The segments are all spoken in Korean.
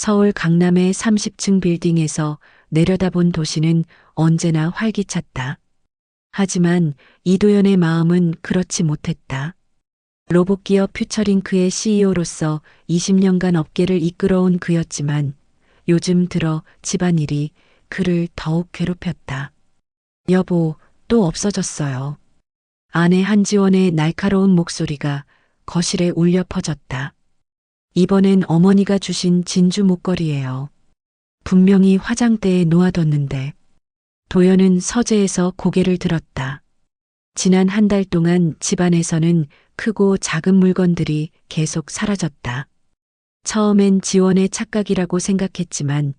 서울 강남의 30층 빌딩에서 내려다본 도시는 언제나 활기찼다. 하지만 이도연의 마음은 그렇지 못했다. 로봇기업 퓨처링크의 CEO로서 20년간 업계를 이끌어온 그였지만 요즘 들어 집안일이 그를 더욱 괴롭혔다. 여보, 또 없어졌어요. 아내 한지원의 날카로운 목소리가 거실에 울려 퍼졌다. 이번엔 어머니가 주신 진주 목걸이예요. 분명히 화장대에 놓아뒀는데. 도연은 서재에서 고개를 들었다. 지난 한 달 동안 집안에서는 크고 작은 물건들이 계속 사라졌다. 처음엔 지원의 착각이라고 생각했지만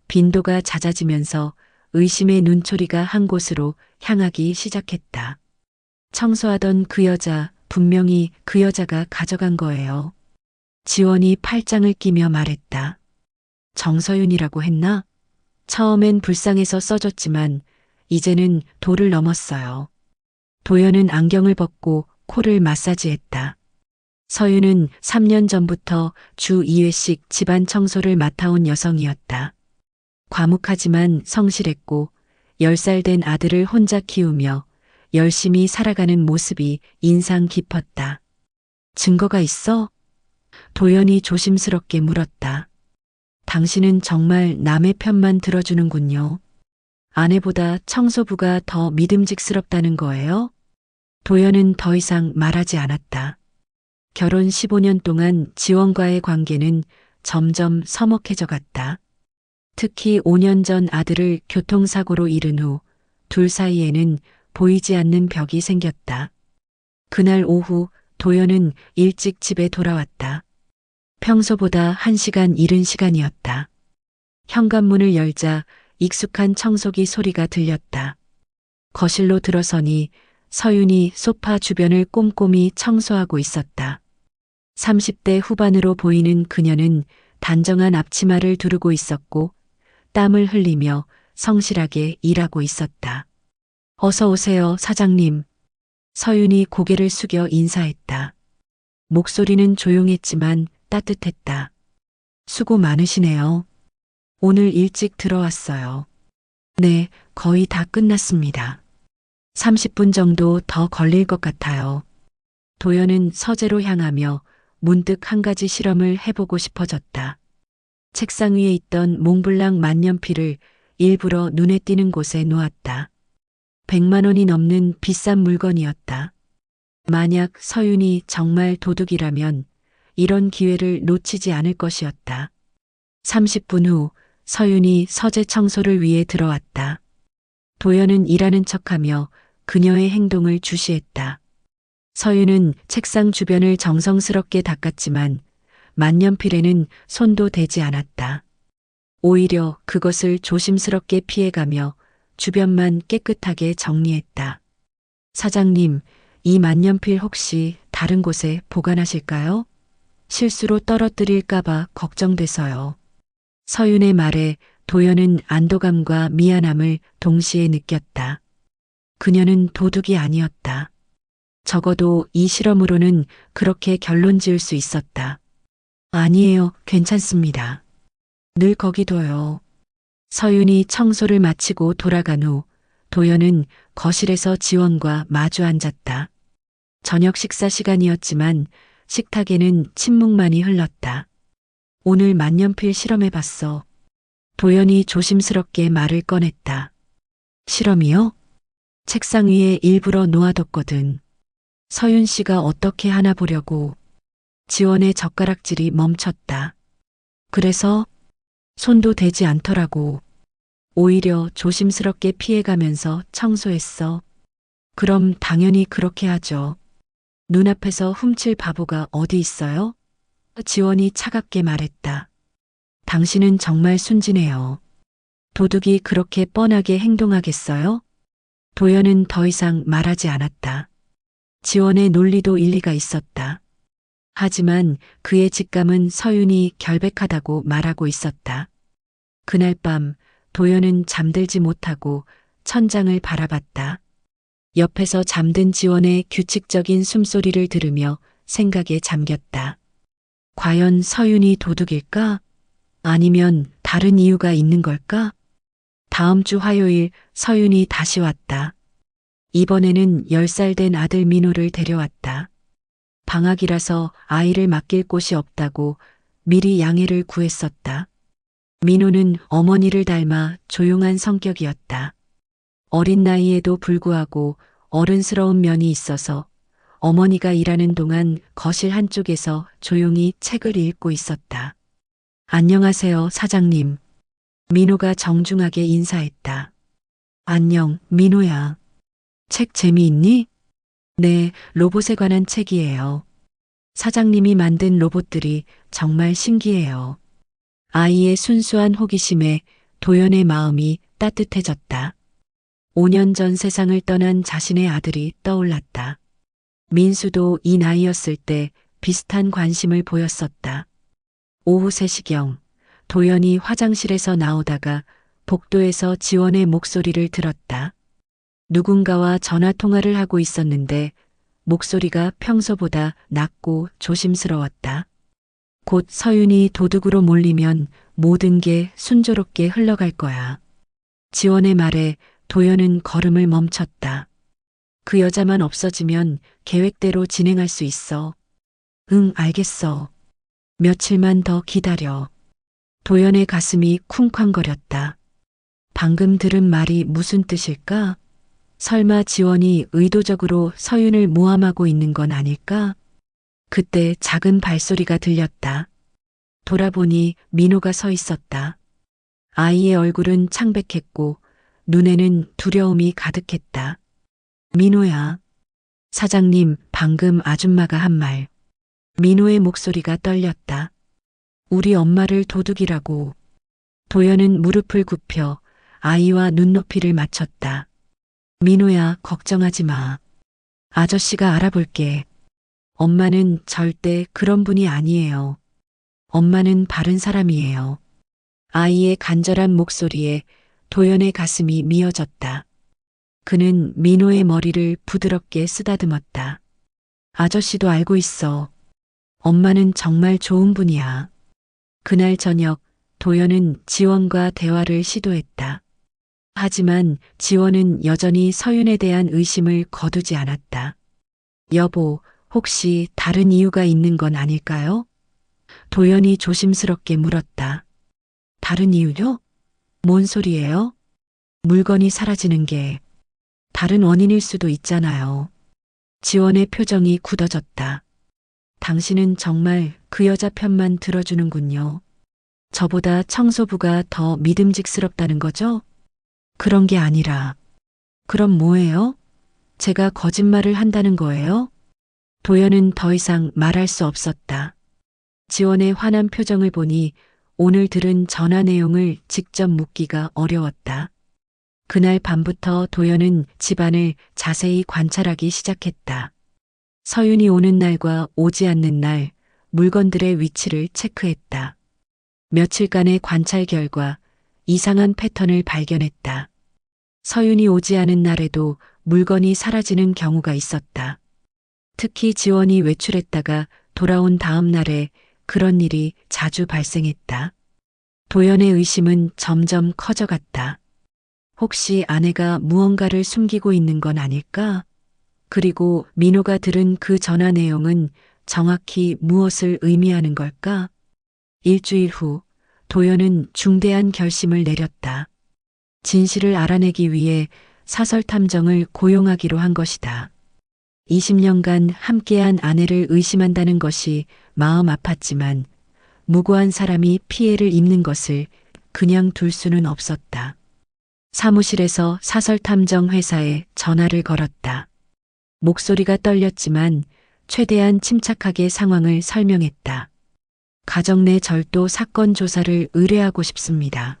빈도가 잦아지면서 의심의 눈초리가 한 곳으로 향하기 시작했다. 청소하던 그 여자, 분명히 그 여자가 가져간 거예요. 지원이 팔짱을 끼며 말했다. 정서윤이라고 했나? 처음엔 불쌍해서 써줬지만 이제는 도를 넘었어요. 도연은 안경을 벗고 코를 마사지했다. 서윤은 3년 전부터 주 2회씩 집안 청소를 맡아온 여성이었다. 과묵하지만 성실했고 10살 된 아들을 혼자 키우며 열심히 살아가는 모습이 인상 깊었다. 증거가 있어? 도연이 조심스럽게 물었다. 당신은 정말 남의 편만 들어주는군요. 아내보다 청소부가 더 믿음직스럽다는 거예요? 도연은 더 이상 말하지 않았다. 결혼 15년 동안 지원과의 관계는 점점 서먹해져 갔다. 특히 5년 전 아들을 교통사고로 잃은 후 둘 사이에는 보이지 않는 벽이 생겼다. 그날 오후 도연은 일찍 집에 돌아왔다. 평소보다 1시간 이른 시간이었다. 현관문을 열자 익숙한 청소기 소리가 들렸다. 거실로 들어서니 서윤이 소파 주변을 꼼꼼히 청소하고 있었다. 30대 후반으로 보이는 그녀는 단정한 앞치마를 두르고 있었고 땀을 흘리며 성실하게 일하고 있었다. 어서 오세요, 사장님. 서윤이 고개를 숙여 인사했다. 목소리는 조용했지만 따뜻했다. 수고 많으시네요. 오늘 일찍 들어왔어요. 네, 거의 다 끝났습니다. 30분 정도 더 걸릴 것 같아요. 도연은 서재로 향하며 문득 한 가지 실험을 해보고 싶어졌다. 책상 위에 있던 몽블랑 만년필을 일부러 눈에 띄는 곳에 놓았다. 100만 원이 넘는 비싼 물건이었다. 만약 서윤이 정말 도둑이라면 이런 기회를 놓치지 않을 것이었다. 30분 후 서윤이 서재 청소를 위해 들어왔다. 도연은 일하는 척하며 그녀의 행동을 주시했다. 서윤은 책상 주변을 정성스럽게 닦았지만 만년필에는 손도 대지 않았다. 오히려 그것을 조심스럽게 피해가며 주변만 깨끗하게 정리했다. 사장님, 이 만년필 혹시 다른 곳에 보관하실까요? 실수로 떨어뜨릴까봐 걱정돼서요. 서윤의 말에 도연은 안도감과 미안함을 동시에 느꼈다. 그녀는 도둑이 아니었다. 적어도 이 실험으로는 그렇게 결론 지을 수 있었다. 아니에요, 괜찮습니다. 늘 거기 둬요. 서윤이 청소를 마치고 돌아간 후 도연은 거실에서 지원과 마주 앉았다. 저녁 식사 시간이었지만 식탁에는 침묵만이 흘렀다. 오늘 만년필 실험해봤어. 도연이 조심스럽게 말을 꺼냈다. 실험이요? 책상 위에 일부러 놓아뒀거든. 서윤 씨가 어떻게 하나 보려고. 지원의 젓가락질이 멈췄다. 그래서 손도 대지 않더라고. 오히려 조심스럽게 피해가면서 청소했어. 그럼 당연히 그렇게 하죠. 눈앞에서 훔칠 바보가 어디 있어요? 지원이 차갑게 말했다. 당신은 정말 순진해요. 도둑이 그렇게 뻔하게 행동하겠어요? 도연은 더 이상 말하지 않았다. 지원의 논리도 일리가 있었다. 하지만 그의 직감은 서윤이 결백하다고 말하고 있었다. 그날 밤 도연은 잠들지 못하고 천장을 바라봤다. 옆에서 잠든 지원의 규칙적인 숨소리를 들으며 생각에 잠겼다. 과연 서윤이 도둑일까? 아니면 다른 이유가 있는 걸까? 다음 주 화요일 서윤이 다시 왔다. 이번에는 10살 된 아들 민호를 데려왔다. 방학이라서 아이를 맡길 곳이 없다고 미리 양해를 구했었다. 민호는 어머니를 닮아 조용한 성격이었다. 어린 나이에도 불구하고 어른스러운 면이 있어서 어머니가 일하는 동안 거실 한쪽에서 조용히 책을 읽고 있었다. 안녕하세요, 사장님. 민호가 정중하게 인사했다. 안녕, 민호야. 책 재미있니? 네, 로봇에 관한 책이에요. 사장님이 만든 로봇들이 정말 신기해요. 아이의 순수한 호기심에 도연의 마음이 따뜻해졌다. 5년 전 세상을 떠난 자신의 아들이 떠올랐다. 민수도 이 나이였을 때 비슷한 관심을 보였었다. 오후 3시경 도연이 화장실에서 나오다가 복도에서 지원의 목소리를 들었다. 누군가와 전화 통화를 하고 있었는데 목소리가 평소보다 낮고 조심스러웠다. 곧 서윤이 도둑으로 몰리면 모든 게 순조롭게 흘러갈 거야. 지원의 말에 도연은 걸음을 멈췄다. 그 여자만 없어지면 계획대로 진행할 수 있어. 응, 알겠어. 며칠만 더 기다려. 도연의 가슴이 쿵쾅거렸다. 방금 들은 말이 무슨 뜻일까? 설마 지원이 의도적으로 서윤을 모함하고 있는 건 아닐까? 그때 작은 발소리가 들렸다. 돌아보니 민호가 서 있었다. 아이의 얼굴은 창백했고 눈에는 두려움이 가득했다. 민호야. 사장님, 방금 아줌마가 한 말. 민호의 목소리가 떨렸다. 우리 엄마를 도둑이라고. 도연은 무릎을 굽혀 아이와 눈높이를 맞췄다. 민호야, 걱정하지 마. 아저씨가 알아볼게. 엄마는 절대 그런 분이 아니에요. 엄마는 바른 사람이에요. 아이의 간절한 목소리에 도연의 가슴이 미어졌다. 그는 민호의 머리를 부드럽게 쓰다듬었다. 아저씨도 알고 있어. 엄마는 정말 좋은 분이야. 그날 저녁 도연은 지원과 대화를 시도했다. 하지만 지원은 여전히 서윤에 대한 의심을 거두지 않았다. 여보, 혹시 다른 이유가 있는 건 아닐까요? 도연이 조심스럽게 물었다. 다른 이유요? 뭔 소리예요? 물건이 사라지는 게 다른 원인일 수도 있잖아요. 지원의 표정이 굳어졌다. 당신은 정말 그 여자 편만 들어주는군요. 저보다 청소부가 더 믿음직스럽다는 거죠? 그런 게 아니라. 그럼 뭐예요? 제가 거짓말을 한다는 거예요? 도연은 더 이상 말할 수 없었다. 지원의 화난 표정을 보니 오늘 들은 전화 내용을 직접 묻기가 어려웠다. 그날 밤부터 도연은 집안을 자세히 관찰하기 시작했다. 서윤이 오는 날과 오지 않는 날 물건들의 위치를 체크했다. 며칠간의 관찰 결과 이상한 패턴을 발견했다. 서윤이 오지 않은 날에도 물건이 사라지는 경우가 있었다. 특히 지원이 외출했다가 돌아온 다음 날에 그런 일이 자주 발생했다. 도연의 의심은 점점 커져갔다. 혹시 아내가 무언가를 숨기고 있는 건 아닐까? 그리고 민호가 들은 그 전화 내용은 정확히 무엇을 의미하는 걸까? 일주일 후 도연은 중대한 결심을 내렸다. 진실을 알아내기 위해 사설 탐정을 고용하기로 한 것이다. 20년간 함께한 아내를 의심한다는 것이 마음 아팠지만 무고한 사람이 피해를 입는 것을 그냥 둘 수는 없었다. 사무실에서 사설 탐정 회사에 전화를 걸었다. 목소리가 떨렸지만 최대한 침착하게 상황을 설명했다. 가정 내 절도 사건 조사를 의뢰하고 싶습니다.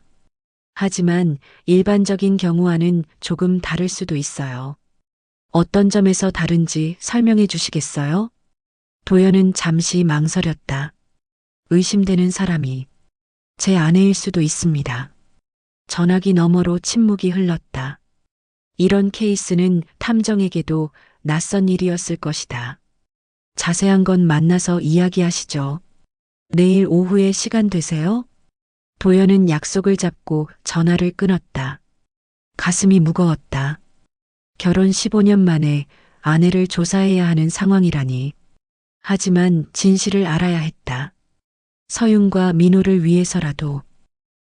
하지만 일반적인 경우와는 조금 다를 수도 있어요. 어떤 점에서 다른지 설명해 주시겠어요? 도연은 잠시 망설였다. 의심되는 사람이 제 아내일 수도 있습니다. 전화기 너머로 침묵이 흘렀다. 이런 케이스는 탐정에게도 낯선 일이었을 것이다. 자세한 건 만나서 이야기하시죠. 내일 오후에 시간 되세요? 도연은 약속을 잡고 전화를 끊었다. 가슴이 무거웠다. 결혼 15년 만에 아내를 조사해야 하는 상황이라니. 하지만 진실을 알아야 했다. 서윤과 민호를 위해서라도.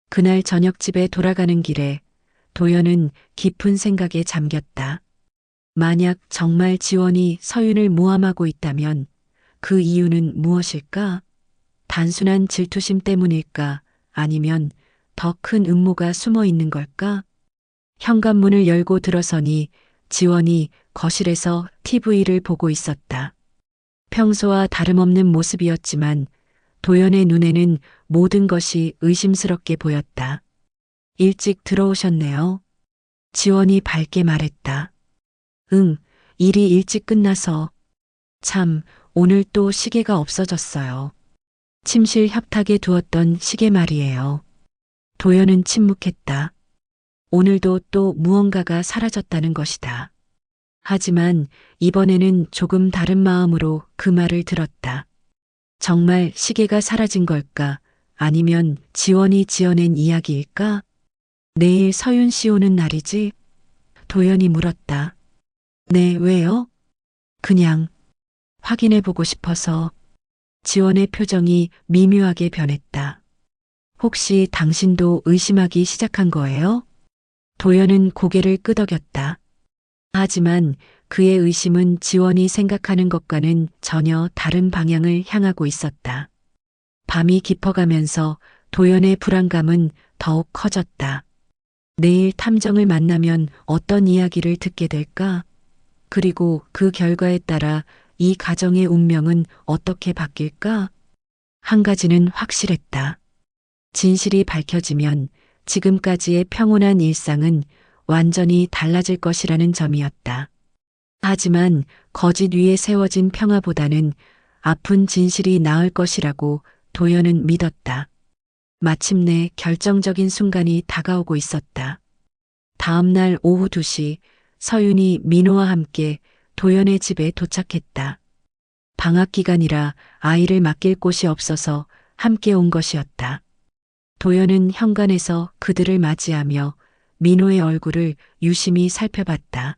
그날 저녁 집에 돌아가는 길에 도연은 깊은 생각에 잠겼다. 만약 정말 지원이 서윤을 모함하고 있다면 그 이유는 무엇일까? 단순한 질투심 때문일까? 아니면 더 큰 음모가 숨어 있는 걸까? 현관문을 열고 들어서니 지원이 거실에서 TV를 보고 있었다. 평소와 다름없는 모습이었지만 도연의 눈에는 모든 것이 의심스럽게 보였다. 일찍 들어오셨네요. 지원이 밝게 말했다. 응, 일이 일찍 끝나서. 참, 오늘 또 시계가 없어졌어요. 침실 협탁에 두었던 시계 말이에요. 도연은 침묵했다. 오늘도 또 무언가가 사라졌다는 것이다. 하지만 이번에는 조금 다른 마음으로 그 말을 들었다. 정말 시계가 사라진 걸까? 아니면 지원이 지어낸 이야기일까? 내일 서윤 씨 오는 날이지? 도연이 물었다. 네, 왜요? 그냥 확인해 보고 싶어서. 지원의 표정이 미묘하게 변했다. 혹시 당신도 의심하기 시작한 거예요? 도연은 고개를 끄덕였다. 하지만 그의 의심은 지원이 생각하는 것과는 전혀 다른 방향을 향하고 있었다. 밤이 깊어가면서 도연의 불안감은 더욱 커졌다. 내일 탐정을 만나면 어떤 이야기를 듣게 될까? 그리고 그 결과에 따라 이 가정의 운명은 어떻게 바뀔까? 한 가지는 확실했다. 진실이 밝혀지면 지금까지의 평온한 일상은 완전히 달라질 것이라는 점이었다. 하지만 거짓 위에 세워진 평화보다는 아픈 진실이 나을 것이라고 도연은 믿었다. 마침내 결정적인 순간이 다가오고 있었다. 다음 날 오후 2시 서윤이 민호와 함께 도연의 집에 도착했다. 방학 기간이라 아이를 맡길 곳이 없어서 함께 온 것이었다. 도연은 현관에서 그들을 맞이하며 민호의 얼굴을 유심히 살펴봤다.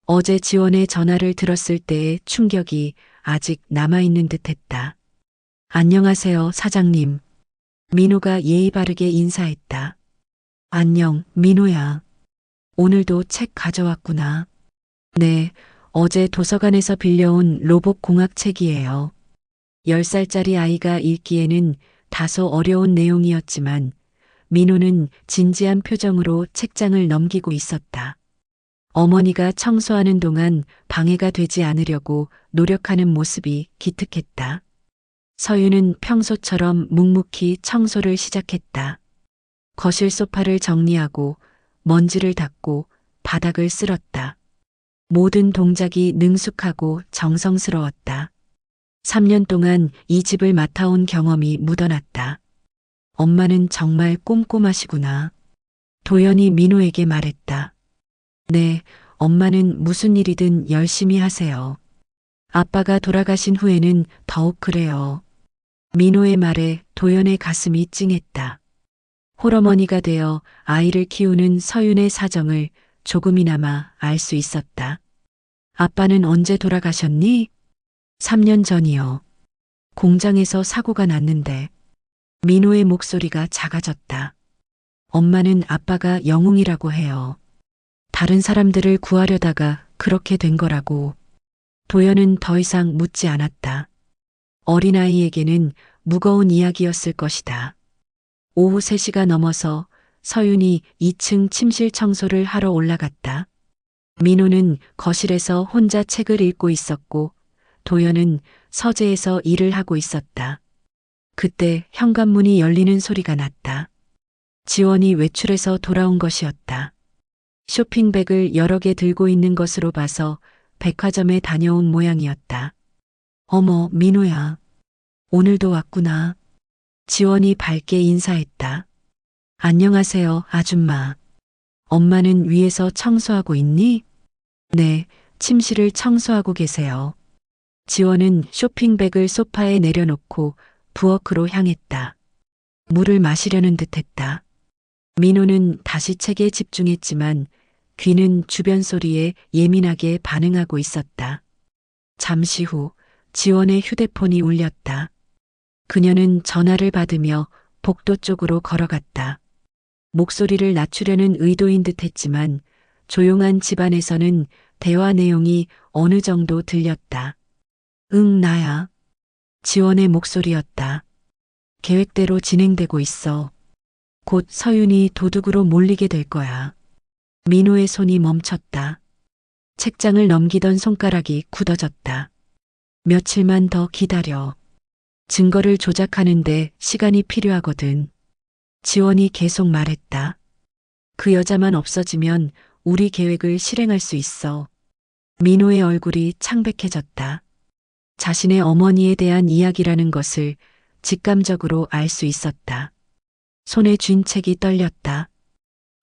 어제 지원의 전화를 들었을 때의 충격이 아직 남아있는 듯했다. 안녕하세요, 사장님. 민호가 예의 바르게 인사했다. 안녕, 민호야. 오늘도 책 가져왔구나. 네, 어제 도서관에서 빌려온 로봇 공학 책이에요. 10살짜리 아이가 읽기에는 다소 어려운 내용이었지만 민호는 진지한 표정으로 책장을 넘기고 있었다. 어머니가 청소하는 동안 방해가 되지 않으려고 노력하는 모습이 기특했다. 서윤은 평소처럼 묵묵히 청소를 시작했다. 거실 소파를 정리하고 먼지를 닦고 바닥을 쓸었다. 모든 동작이 능숙하고 정성스러웠다. 3년 동안 이 집을 맡아온 경험이 묻어났다. 엄마는 정말 꼼꼼하시구나. 도연이 민호에게 말했다. 네, 엄마는 무슨 일이든 열심히 하세요. 아빠가 돌아가신 후에는 더욱 그래요. 민호의 말에 도연의 가슴이 찡했다. 홀어머니가 되어 아이를 키우는 서윤의 사정을 조금이나마 알 수 있었다. 아빠는 언제 돌아가셨니? 3년 전이요. 공장에서 사고가 났는데. 민호의 목소리가 작아졌다. 엄마는 아빠가 영웅이라고 해요. 다른 사람들을 구하려다가 그렇게 된 거라고. 도연은 더 이상 묻지 않았다. 어린아이에게는 무거운 이야기였을 것이다. 오후 3시가 넘어서 서윤이 2층 침실 청소를 하러 올라갔다. 민호는 거실에서 혼자 책을 읽고 있었고 도연은 서재에서 일을 하고 있었다. 그때 현관문이 열리는 소리가 났다. 지원이 외출해서 돌아온 것이었다. 쇼핑백을 여러 개 들고 있는 것으로 봐서 백화점에 다녀온 모양이었다. 어머, 민호야. 오늘도 왔구나. 지원이 밝게 인사했다. 안녕하세요, 아줌마. 엄마는 위에서 청소하고 있니? 네, 침실을 청소하고 계세요. 지원은 쇼핑백을 소파에 내려놓고 부엌으로 향했다. 물을 마시려는 듯했다. 민호는 다시 책에 집중했지만 귀는 주변 소리에 예민하게 반응하고 있었다. 잠시 후 지원의 휴대폰이 울렸다. 그녀는 전화를 받으며 복도 쪽으로 걸어갔다. 목소리를 낮추려는 의도인 듯 했지만 조용한 집안에서는 대화 내용이 어느 정도 들렸다. 응, 나야. 지원의 목소리였다. 계획대로 진행되고 있어. 곧 서윤이 도둑으로 몰리게 될 거야. 민호의 손이 멈췄다. 책장을 넘기던 손가락이 굳어졌다. 며칠만 더 기다려. 증거를 조작하는데 시간이 필요하거든. 지원이 계속 말했다. 그 여자만 없어지면 우리 계획을 실행할 수 있어. 민호의 얼굴이 창백해졌다. 자신의 어머니에 대한 이야기라는 것을 직감적으로 알 수 있었다. 손에 쥔 책이 떨렸다.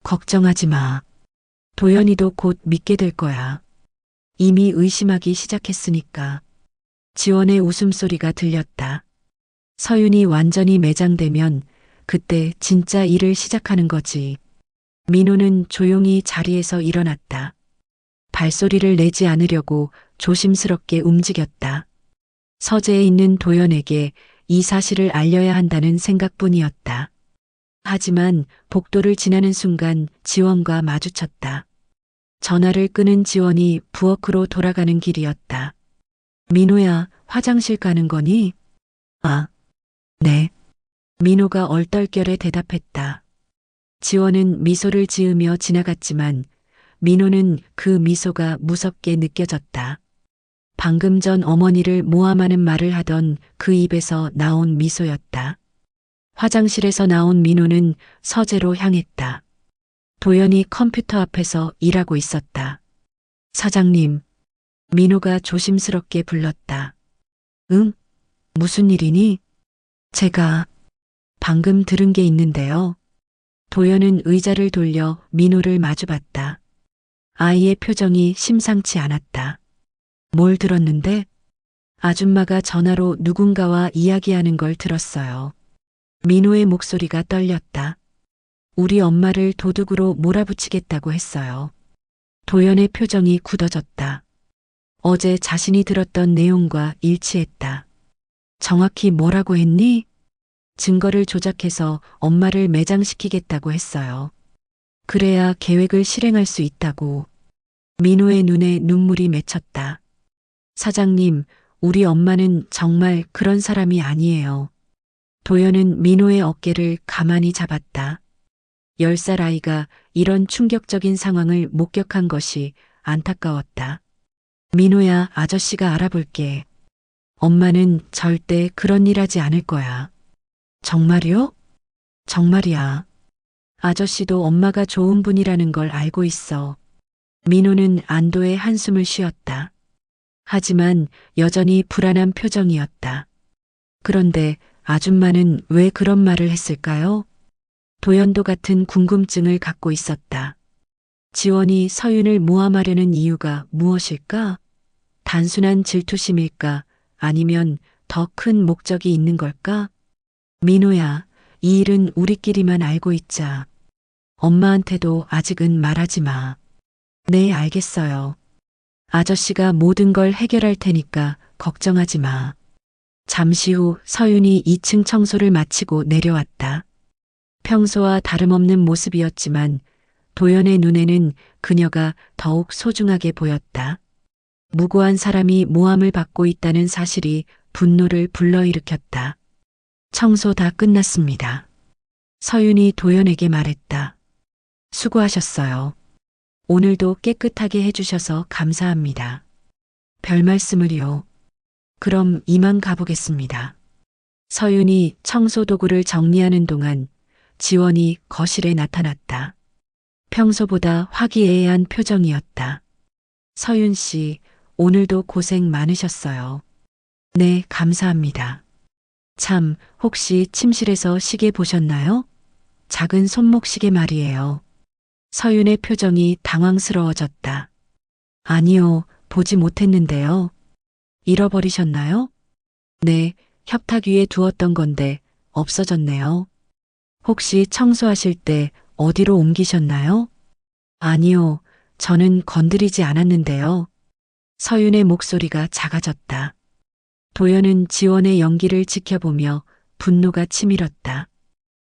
걱정하지 마. 도연이도 곧 믿게 될 거야. 이미 의심하기 시작했으니까. 지원의 웃음소리가 들렸다. 서윤이 완전히 매장되면 그때 진짜 일을 시작하는 거지. 민호는 조용히 자리에서 일어났다. 발소리를 내지 않으려고 조심스럽게 움직였다. 서재에 있는 도연에게 이 사실을 알려야 한다는 생각뿐이었다. 하지만 복도를 지나는 순간 지원과 마주쳤다. 전화를 끊은 지원이 부엌으로 돌아가는 길이었다. 민호야, 화장실 가는 거니? 아, 네. 민호가 얼떨결에 대답했다. 지원은 미소를 지으며 지나갔지만 민호는 그 미소가 무섭게 느껴졌다. 방금 전 어머니를 모함하는 말을 하던 그 입에서 나온 미소였다. 화장실에서 나온 민호는 서재로 향했다. 도연이 컴퓨터 앞에서 일하고 있었다. 사장님, 민호가 조심스럽게 불렀다. 응? 무슨 일이니? 제가 방금 들은 게 있는데요. 도연은 의자를 돌려 민호를 마주봤다. 아이의 표정이 심상치 않았다. 뭘 들었는데? 아줌마가 전화로 누군가와 이야기하는 걸 들었어요. 민호의 목소리가 떨렸다. 우리 엄마를 도둑으로 몰아붙이겠다고 했어요. 도연의 표정이 굳어졌다. 어제 자신이 들었던 내용과 일치했다. 정확히 뭐라고 했니? 증거를 조작해서 엄마를 매장시키겠다고 했어요. 그래야 계획을 실행할 수 있다고. 민호의 눈에 눈물이 맺혔다. 사장님, 우리 엄마는 정말 그런 사람이 아니에요. 도연은 민호의 어깨를 가만히 잡았다. 10살 아이가 이런 충격적인 상황을 목격한 것이 안타까웠다. 민호야, 아저씨가 알아볼게. 엄마는 절대 그런 일 하지 않을 거야. 정말이요? 정말이야. 아저씨도 엄마가 좋은 분이라는 걸 알고 있어. 민호는 안도의 한숨을 쉬었다. 하지만 여전히 불안한 표정이었다. 그런데 아줌마는 왜 그런 말을 했을까요? 도연도 같은 궁금증을 갖고 있었다. 지원이 서윤을 모함하려는 이유가 무엇일까? 단순한 질투심일까? 아니면 더 큰 목적이 있는 걸까? 민호야, 이 일은 우리끼리만 알고 있자. 엄마한테도 아직은 말하지 마. 네, 알겠어요. 아저씨가 모든 걸 해결할 테니까 걱정하지 마. 잠시 후 서윤이 2층 청소를 마치고 내려왔다. 평소와 다름없는 모습이었지만 도연의 눈에는 그녀가 더욱 소중하게 보였다. 무고한 사람이 모함을 받고 있다는 사실이 분노를 불러일으켰다. 청소 다 끝났습니다. 서윤이 도연에게 말했다. 수고하셨어요. 오늘도 깨끗하게 해주셔서 감사합니다. 별 말씀을요. 그럼 이만 가보겠습니다. 서윤이 청소 도구를 정리하는 동안 지원이 거실에 나타났다. 평소보다 화기애애한 표정이었다. 서윤 씨, 오늘도 고생 많으셨어요. 네, 감사합니다. 참, 혹시 침실에서 시계 보셨나요? 작은 손목 시계 말이에요. 서윤의 표정이 당황스러워졌다. 아니요, 보지 못했는데요. 잃어버리셨나요? 네, 협탁 위에 두었던 건데 없어졌네요. 혹시 청소하실 때 어디로 옮기셨나요? 아니요, 저는 건드리지 않았는데요. 서윤의 목소리가 작아졌다. 도연은 지원의 연기를 지켜보며 분노가 치밀었다.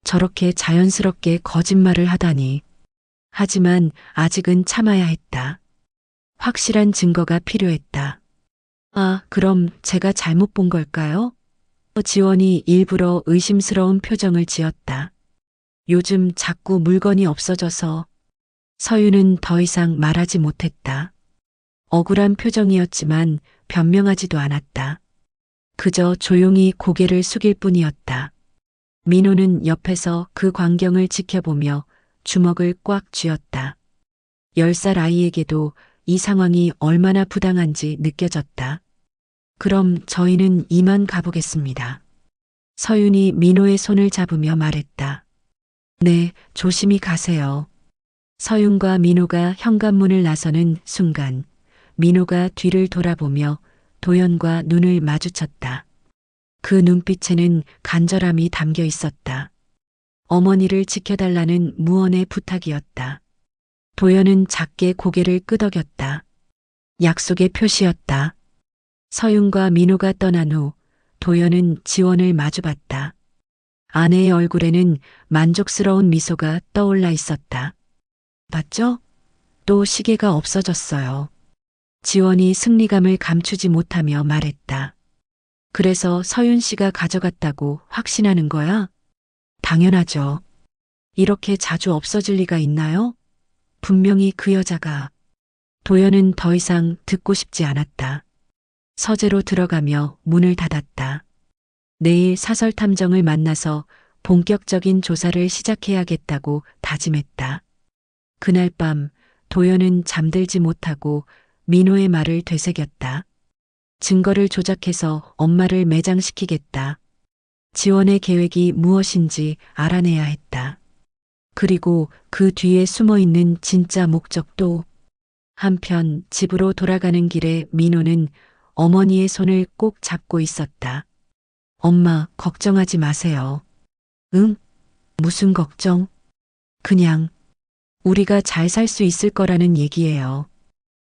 저렇게 자연스럽게 거짓말을 하다니. 하지만 아직은 참아야 했다. 확실한 증거가 필요했다. 아, 그럼 제가 잘못 본 걸까요? 지원이 일부러 의심스러운 표정을 지었다. 요즘 자꾸 물건이 없어져서. 서윤은 더 이상 말하지 못했다. 억울한 표정이었지만 변명하지도 않았다. 그저 조용히 고개를 숙일 뿐이었다. 민호는 옆에서 그 광경을 지켜보며 주먹을 꽉 쥐었다. 10살 아이에게도 이 상황이 얼마나 부당한지 느껴졌다. 그럼 저희는 이만 가보겠습니다. 서윤이 민호의 손을 잡으며 말했다. 네, 조심히 가세요. 서윤과 민호가 현관문을 나서는 순간 민호가 뒤를 돌아보며 도연과 눈을 마주쳤다. 그 눈빛에는 간절함이 담겨 있었다. 어머니를 지켜달라는 무언의 부탁이었다. 도연은 작게 고개를 끄덕였다. 약속의 표시였다. 서윤과 민호가 떠난 후 도연은 지원을 마주봤다. 아내의 얼굴에는 만족스러운 미소가 떠올라 있었다. 봤죠? 또 시계가 없어졌어요. 지원이 승리감을 감추지 못하며 말했다. 그래서 서윤 씨가 가져갔다고 확신하는 거야? 당연하죠. 이렇게 자주 없어질 리가 있나요? 분명히 그 여자가. 도연은 더 이상 듣고 싶지 않았다. 서재로 들어가며 문을 닫았다. 내일 사설 탐정을 만나서 본격적인 조사를 시작해야겠다고 다짐했다. 그날 밤 도연은 잠들지 못하고 민호의 말을 되새겼다. 증거를 조작해서 엄마를 매장시키겠다. 지원의 계획이 무엇인지 알아내야 했다. 그리고 그 뒤에 숨어 있는 진짜 목적도. 한편 집으로 돌아가는 길에 민호는 어머니의 손을 꼭 잡고 있었다. 엄마, 걱정하지 마세요. 응? 무슨 걱정? 그냥 우리가 잘 살 수 있을 거라는 얘기예요.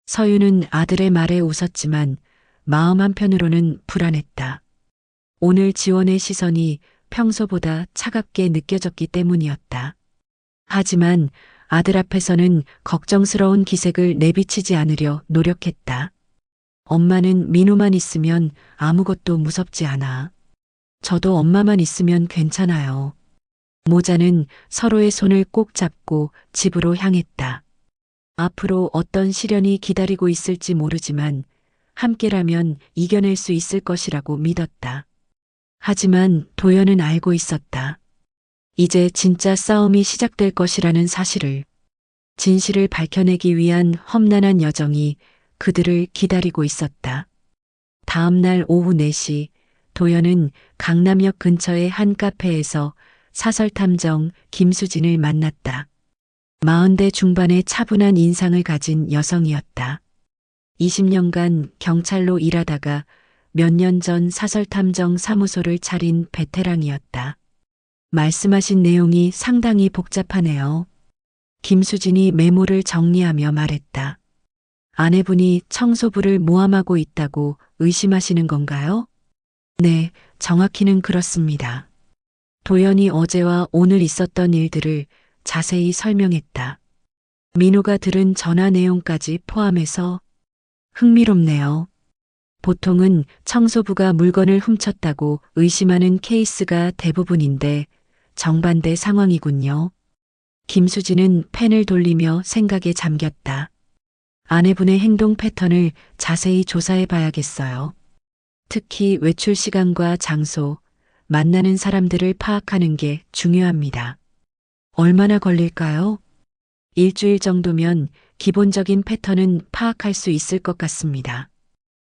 서윤은 아들의 말에 웃었지만 마음 한편으로는 불안했다. 오늘 지원의 시선이 평소보다 차갑게 느껴졌기 때문이었다. 하지만 아들 앞에서는 걱정스러운 기색을 내비치지 않으려 노력했다. 엄마는 민호만 있으면 아무것도 무섭지 않아. 저도 엄마만 있으면 괜찮아요. 모자는 서로의 손을 꼭 잡고 집으로 향했다. 앞으로 어떤 시련이 기다리고 있을지 모르지만 함께라면 이겨낼 수 있을 것이라고 믿었다. 하지만 도연은 알고 있었다. 이제 진짜 싸움이 시작될 것이라는 사실을. 진실을 밝혀내기 위한 험난한 여정이 그들을 기다리고 있었다. 다음 날 오후 4시 도연은 강남역 근처의 한 카페에서 사설탐정 김수진을 만났다. 40대 중반의 차분한 인상을 가진 여성이었다. 20년간 경찰로 일하다가 몇 년 전 사설탐정 사무소를 차린 베테랑이었다. 말씀하신 내용이 상당히 복잡하네요. 김수진이 메모를 정리하며 말했다. 아내분이 청소부를 모함하고 있다고 의심하시는 건가요? 네, 정확히는 그렇습니다. 도연이 어제와 오늘 있었던 일들을 자세히 설명했다. 민호가 들은 전화 내용까지 포함해서. 흥미롭네요. 보통은 청소부가 물건을 훔쳤다고 의심하는 케이스가 대부분인데 정반대 상황이군요. 김수진은 펜을 돌리며 생각에 잠겼다. 아내분의 행동 패턴을 자세히 조사해 봐야겠어요. 특히 외출 시간과 장소, 만나는 사람들을 파악하는 게 중요합니다. 얼마나 걸릴까요? 일주일 정도면 기본적인 패턴은 파악할 수 있을 것 같습니다.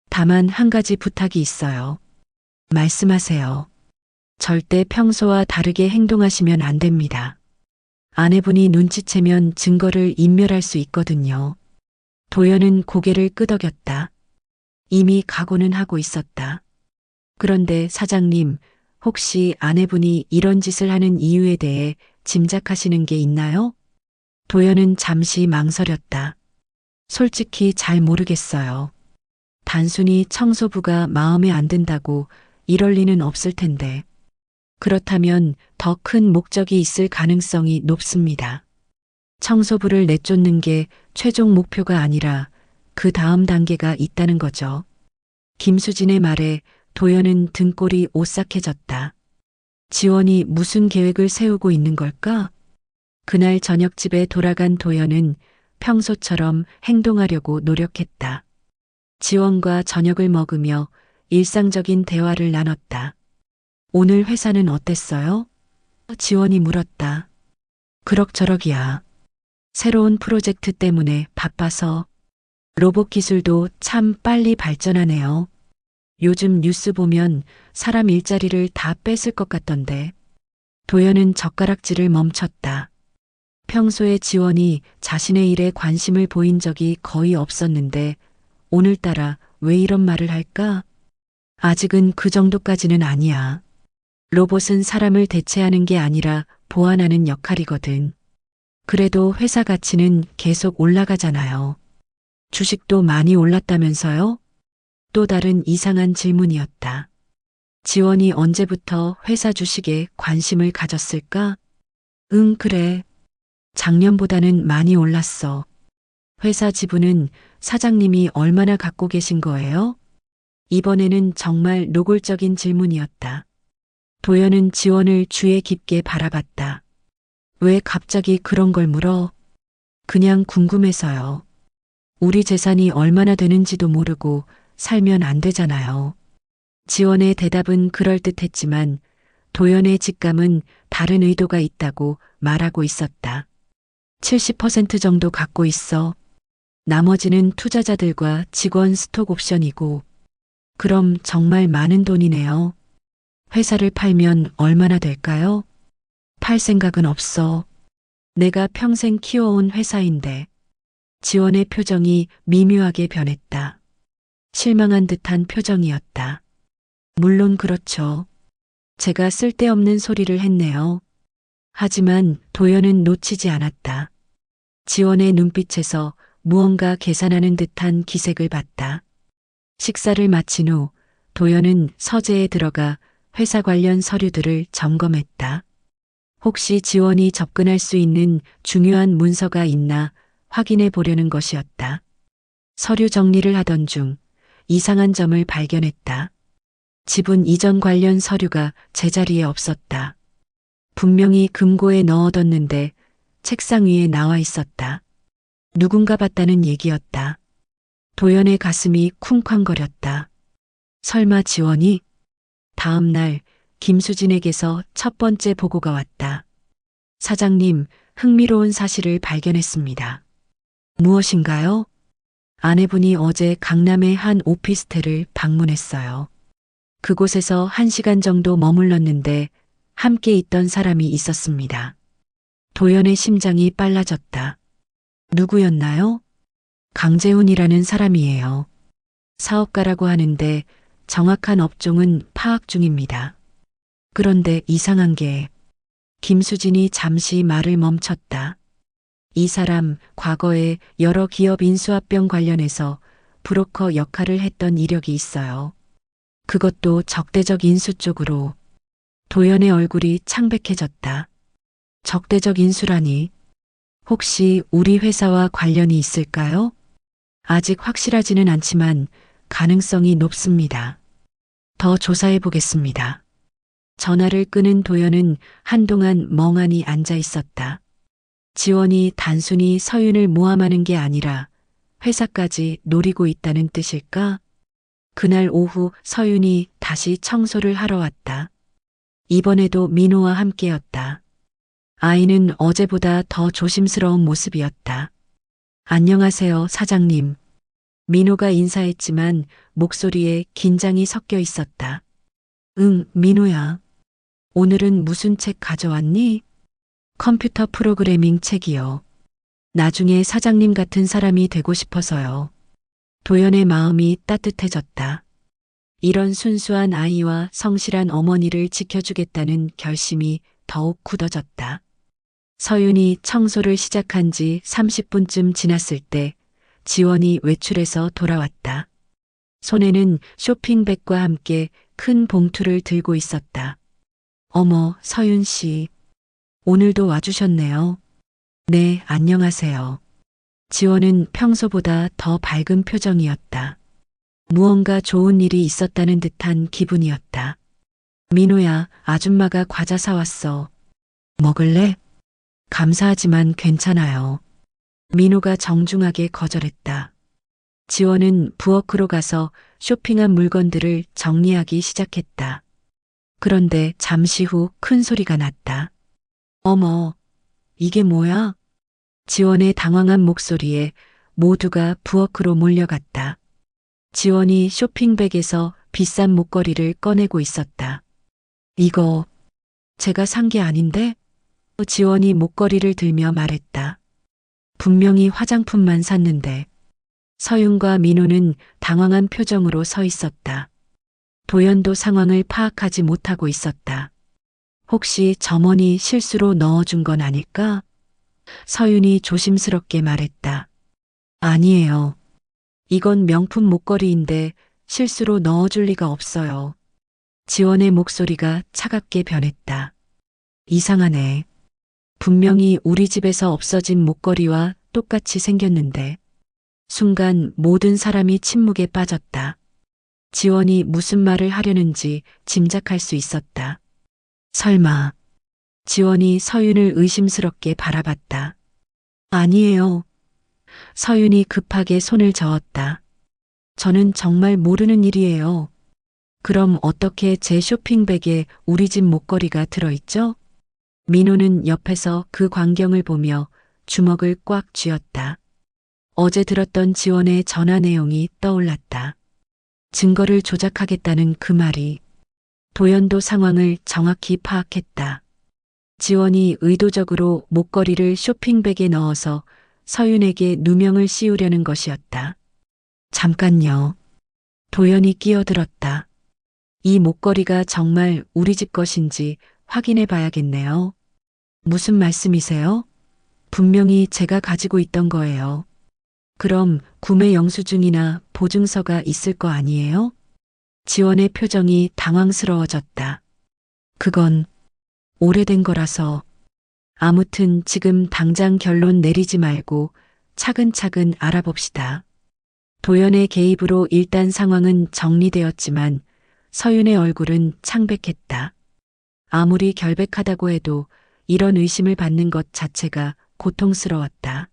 다만 한 가지 부탁이 있어요. 말씀하세요. 절대 평소와 다르게 행동하시면 안 됩니다. 아내분이 눈치채면 증거를 인멸할 수 있거든요. 도연은 고개를 끄덕였다. 이미 각오는 하고 있었다. 그런데 사장님, 혹시 아내분이 이런 짓을 하는 이유에 대해 짐작하시는 게 있나요? 도연은 잠시 망설였다. 솔직히 잘 모르겠어요. 단순히 청소부가 마음에 안 든다고 이럴 리는 없을 텐데. 그렇다면 더 큰 목적이 있을 가능성이 높습니다. 청소부를 내쫓는 게 최종 목표가 아니라 그 다음 단계가 있다는 거죠. 김수진의 말에 도연은 등골이 오싹해졌다. 지원이 무슨 계획을 세우고 있는 걸까? 그날 저녁 집에 돌아간 도연은 평소처럼 행동하려고 노력했다. 지원과 저녁을 먹으며 일상적인 대화를 나눴다. 오늘 회사는 어땠어요? 지원이 물었다. 그럭저럭이야. 새로운 프로젝트 때문에 바빠서 로봇 기술도 참 빨리 발전하네요. 요즘 뉴스 보면 사람 일자리를 다 뺏을 것 같던데. 도연은 젓가락질을 멈췄다. 평소에 지원이 자신의 일에 관심을 보인 적이 거의 없었는데 오늘따라 왜 이런 말을 할까? 아직은 그 정도까지는 아니야. 로봇은 사람을 대체하는 게 아니라 보완하는 역할이거든. 그래도 회사 가치는 계속 올라가잖아요. 주식도 많이 올랐다면서요? 또 다른 이상한 질문이었다. 지원이 언제부터 회사 주식에 관심을 가졌을까? 응, 그래. 작년보다는 많이 올랐어. 회사 지분은 사장님이 얼마나 갖고 계신 거예요? 이번에는 정말 노골적인 질문이었다. 도연은 지원을 주의 깊게 바라봤다. 왜 갑자기 그런 걸 물어? 그냥 궁금해서요. 우리 재산이 얼마나 되는지도 모르고 살면 안 되잖아요. 지원의 대답은 그럴듯했지만 도연의 직감은 다른 의도가 있다고 말하고 있었다. 70% 정도 갖고 있어. 나머지는 투자자들과 직원 스톡 옵션이고. 그럼 정말 많은 돈이네요. 회사를 팔면 얼마나 될까요? 팔 생각은 없어. 내가 평생 키워온 회사인데. 지원의 표정이 미묘하게 변했다. 실망한 듯한 표정이었다. 물론 그렇죠. 제가 쓸데없는 소리를 했네요. 하지만 도연은 놓치지 않았다. 지원의 눈빛에서 무언가 계산하는 듯한 기색을 봤다. 식사를 마친 후 도연은 서재에 들어가 회사 관련 서류들을 점검했다. 혹시 지원이 접근할 수 있는 중요한 문서가 있나 확인해 보려는 것이었다. 서류 정리를 하던 중 이상한 점을 발견했다. 지분 이전 관련 서류가 제자리에 없었다. 분명히 금고에 넣어뒀는데 책상 위에 나와 있었다. 누군가 봤다는 얘기였다. 도연의 가슴이 쿵쾅거렸다. 설마 지원이? 다음 날 김수진에게서 첫 번째 보고가 왔다. 사장님, 흥미로운 사실을 발견했습니다. 무엇인가요? 아내분이 어제 강남의 한 오피스텔을 방문했어요. 그곳에서 1시간 정도 머물렀는데 함께 있던 사람이 있었습니다. 도연의 심장이 빨라졌다. 누구였나요? 강재훈이라는 사람이에요. 사업가라고 하는데 정확한 업종은 파악 중입니다. 그런데 이상한 게 김수진이 잠시 말을 멈췄다. 이 사람 과거에 여러 기업 인수합병 관련해서 브로커 역할을 했던 이력이 있어요. 그것도 적대적 인수 쪽으로. 도연의 얼굴이 창백해졌다. 적대적 인수라니. 혹시 우리 회사와 관련이 있을까요? 아직 확실하지는 않지만 가능성이 높습니다. 더 조사해 보겠습니다. 전화를 끄는 도연은 한동안 멍하니 앉아 있었다. 지원이 단순히 서윤을 모함하는 게 아니라 회사까지 노리고 있다는 뜻일까? 그날 오후 서윤이 다시 청소를 하러 왔다. 이번에도 민호와 함께였다. 아이는 어제보다 더 조심스러운 모습이었다. 안녕하세요, 사장님. 민호가 인사했지만 목소리에 긴장이 섞여 있었다. 응, 민호야. 오늘은 무슨 책 가져왔니? 컴퓨터 프로그래밍 책이요. 나중에 사장님 같은 사람이 되고 싶어서요. 도연의 마음이 따뜻해졌다. 이런 순수한 아이와 성실한 어머니를 지켜주겠다는 결심이 더욱 굳어졌다. 서윤이 청소를 시작한 지 30분쯤 지났을 때 지원이 외출해서 돌아왔다. 손에는 쇼핑백과 함께 큰 봉투를 들고 있었다. 어머, 서윤 씨. 오늘도 와주셨네요. 네, 안녕하세요. 지원은 평소보다 더 밝은 표정이었다. 무언가 좋은 일이 있었다는 듯한 기분이었다. 민호야, 아줌마가 과자 사왔어. 먹을래? 감사하지만 괜찮아요. 민호가 정중하게 거절했다. 지원은 부엌으로 가서 쇼핑한 물건들을 정리하기 시작했다. 그런데 잠시 후 큰 소리가 났다. 어머, 이게 뭐야? 지원의 당황한 목소리에 모두가 부엌으로 몰려갔다. 지원이 쇼핑백에서 비싼 목걸이를 꺼내고 있었다. 이거 제가 산 게 아닌데? 지원이 목걸이를 들며 말했다. 분명히 화장품만 샀는데. 서윤과 민호는 당황한 표정으로 서 있었다. 도연도 상황을 파악하지 못하고 있었다. 혹시 점원이 실수로 넣어준 건 아닐까? 서윤이 조심스럽게 말했다. 아니에요. 이건 명품 목걸이인데 실수로 넣어줄 리가 없어요. 지원의 목소리가 차갑게 변했다. 이상하네. 분명히 우리 집에서 없어진 목걸이와 똑같이 생겼는데. 순간 모든 사람이 침묵에 빠졌다. 지원이 무슨 말을 하려는지 짐작할 수 있었다. 설마. 지원이 서윤을 의심스럽게 바라봤다. 아니에요. 서윤이 급하게 손을 저었다. 저는 정말 모르는 일이에요. 그럼 어떻게 제 쇼핑백에 우리 집 목걸이가 들어있죠? 민호는 옆에서 그 광경을 보며 주먹을 꽉 쥐었다. 어제 들었던 지원의 전화 내용이 떠올랐다. 증거를 조작하겠다는 그 말이. 도연도 상황을 정확히 파악했다. 지원이 의도적으로 목걸이를 쇼핑백에 넣어서 서윤에게 누명을 씌우려는 것이었다. 잠깐요. 도연이 끼어들었다. 이 목걸이가 정말 우리 집 것인지 확인해 봐야겠네요. 무슨 말씀이세요? 분명히 제가 가지고 있던 거예요. 그럼 구매 영수증이나 보증서가 있을 거 아니에요? 지원의 표정이 당황스러워졌다. 그건 오래된 거라서. 아무튼 지금 당장 결론 내리지 말고 차근차근 알아봅시다. 도연의 개입으로 일단 상황은 정리되었지만 서윤의 얼굴은 창백했다. 아무리 결백하다고 해도 이런 의심을 받는 것 자체가 고통스러웠다.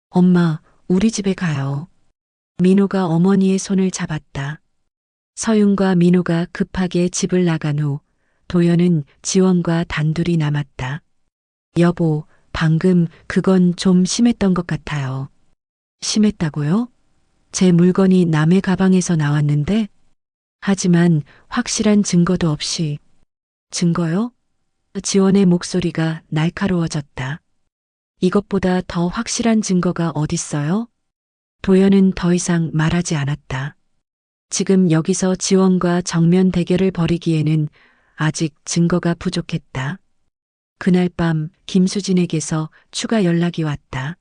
엄마, 우리 집에 가요. 민호가 어머니의 손을 잡았다. 서윤과 민호가 급하게 집을 나간 후 도연은 지원과 단둘이 남았다. 여보, 방금 그건 좀 심했던 것 같아요. 심했다고요? 제 물건이 남의 가방에서 나왔는데? 하지만 확실한 증거도 없이. 증거요? 지원의 목소리가 날카로워졌다. 이것보다 더 확실한 증거가 어딨어요? 도연은 더 이상 말하지 않았다. 지금 여기서 지원과 정면 대결을 벌이기에는 아직 증거가 부족했다. 그날 밤 김수진에게서 추가 연락이 왔다.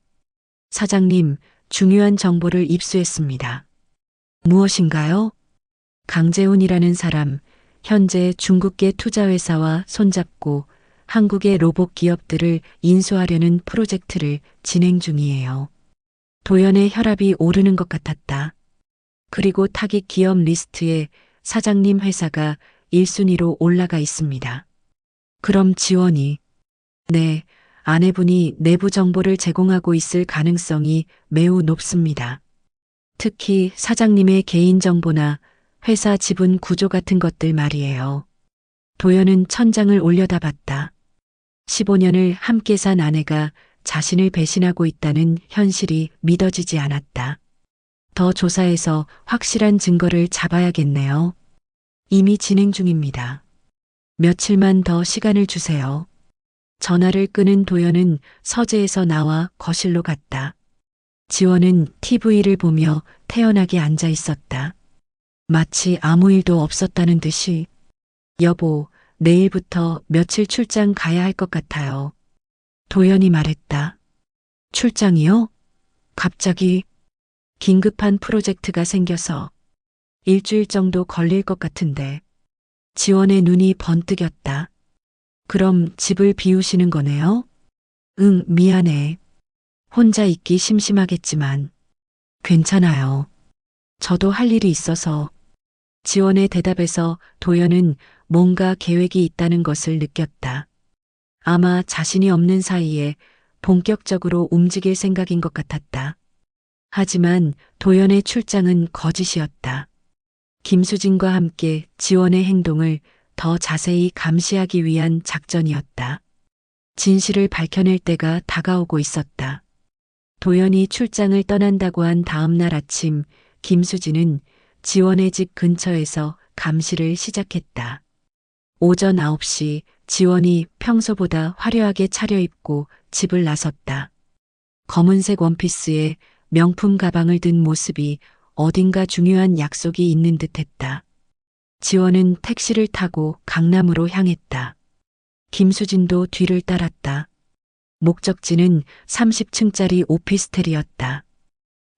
사장님, 중요한 정보를 입수했습니다. 무엇인가요? 강재훈이라는 사람, 현재 중국계 투자회사와 손잡고 한국의 로봇 기업들을 인수하려는 프로젝트를 진행 중이에요. 도연의 혈압이 오르는 것 같았다. 그리고 타깃 기업 리스트에 사장님 회사가 1순위로 올라가 있습니다. 그럼 지원이. 네, 아내분이 내부 정보를 제공하고 있을 가능성이 매우 높습니다. 특히 사장님의 개인정보나 회사 지분 구조 같은 것들 말이에요. 도연은 천장을 올려다봤다. 15년을 함께 산 아내가 자신을 배신하고 있다는 현실이 믿어지지 않았다. 더 조사해서 확실한 증거를 잡아야겠네요. 이미 진행 중입니다. 며칠만 더 시간을 주세요. 전화를 끊은 도연은 서재에서 나와 거실로 갔다. 지원은 TV를 보며 태연하게 앉아 있었다. 마치 아무 일도 없었다는 듯이. 여보, 내일부터 며칠 출장 가야 할 것 같아요. 도연이 말했다. 출장이요? 갑자기 긴급한 프로젝트가 생겨서 일주일 정도 걸릴 것 같은데. 지원의 눈이 번뜩였다. 그럼 집을 비우시는 거네요? 응, 미안해. 혼자 있기 심심하겠지만. 괜찮아요. 저도 할 일이 있어서. 지원의 대답에서 도연은 뭔가 계획이 있다는 것을 느꼈다. 아마 자신이 없는 사이에 본격적으로 움직일 생각인 것 같았다. 하지만 도연의 출장은 거짓이었다. 김수진과 함께 지원의 행동을 더 자세히 감시하기 위한 작전이었다. 진실을 밝혀낼 때가 다가오고 있었다. 도연이 출장을 떠난다고 한 다음 날 아침, 김수진은 지원의 집 근처에서 감시를 시작했다. 오전 9시 지원이 평소보다 화려하게 차려입고 집을 나섰다. 검은색 원피스에 명품 가방을 든 모습이 어딘가 중요한 약속이 있는 듯했다. 지원은 택시를 타고 강남으로 향했다. 김수진도 뒤를 따랐다. 목적지는 30층짜리 오피스텔이었다.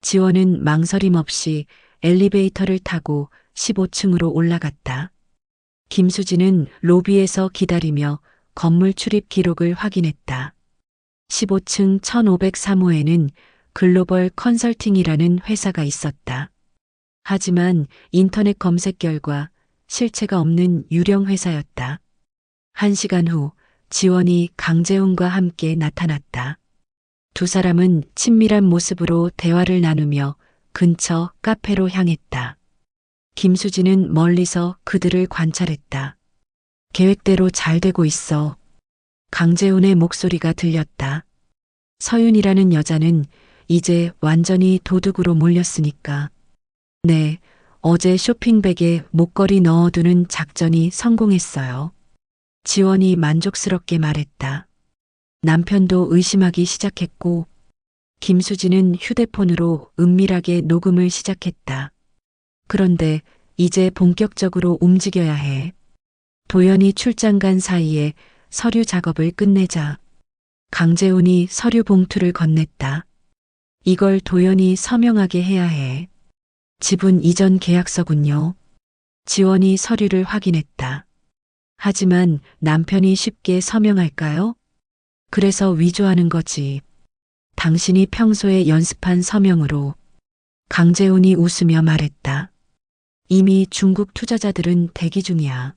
지원은 망설임 없이 엘리베이터를 타고 15층으로 올라갔다. 김수진은 로비에서 기다리며 건물 출입 기록을 확인했다. 15층 1503호에는 글로벌 컨설팅이라는 회사가 있었다. 하지만 인터넷 검색 결과 실체가 없는 유령 회사였다. 1시간 후 지원이 강재훈과 함께 나타났다. 두 사람은 친밀한 모습으로 대화를 나누며 근처 카페로 향했다. 김수진은 멀리서 그들을 관찰했다. 계획대로 잘 되고 있어. 강재훈의 목소리가 들렸다. 서윤이라는 여자는 이제 완전히 도둑으로 몰렸으니까. 네, 어제 쇼핑백에 목걸이 넣어두는 작전이 성공했어요. 지원이 만족스럽게 말했다. 남편도 의심하기 시작했고, 김수진은 휴대폰으로 은밀하게 녹음을 시작했다. 그런데 이제 본격적으로 움직여야 해. 도연이 출장 간 사이에 서류 작업을 끝내자. 강재훈이 서류 봉투를 건넸다. 이걸 도연이 서명하게 해야 해. 지분 이전 계약서군요. 지원이 서류를 확인했다. 하지만 남편이 쉽게 서명할까요? 그래서 위조하는 거지. 당신이 평소에 연습한 서명으로. 강재훈이 웃으며 말했다. 이미 중국 투자자들은 대기 중이야.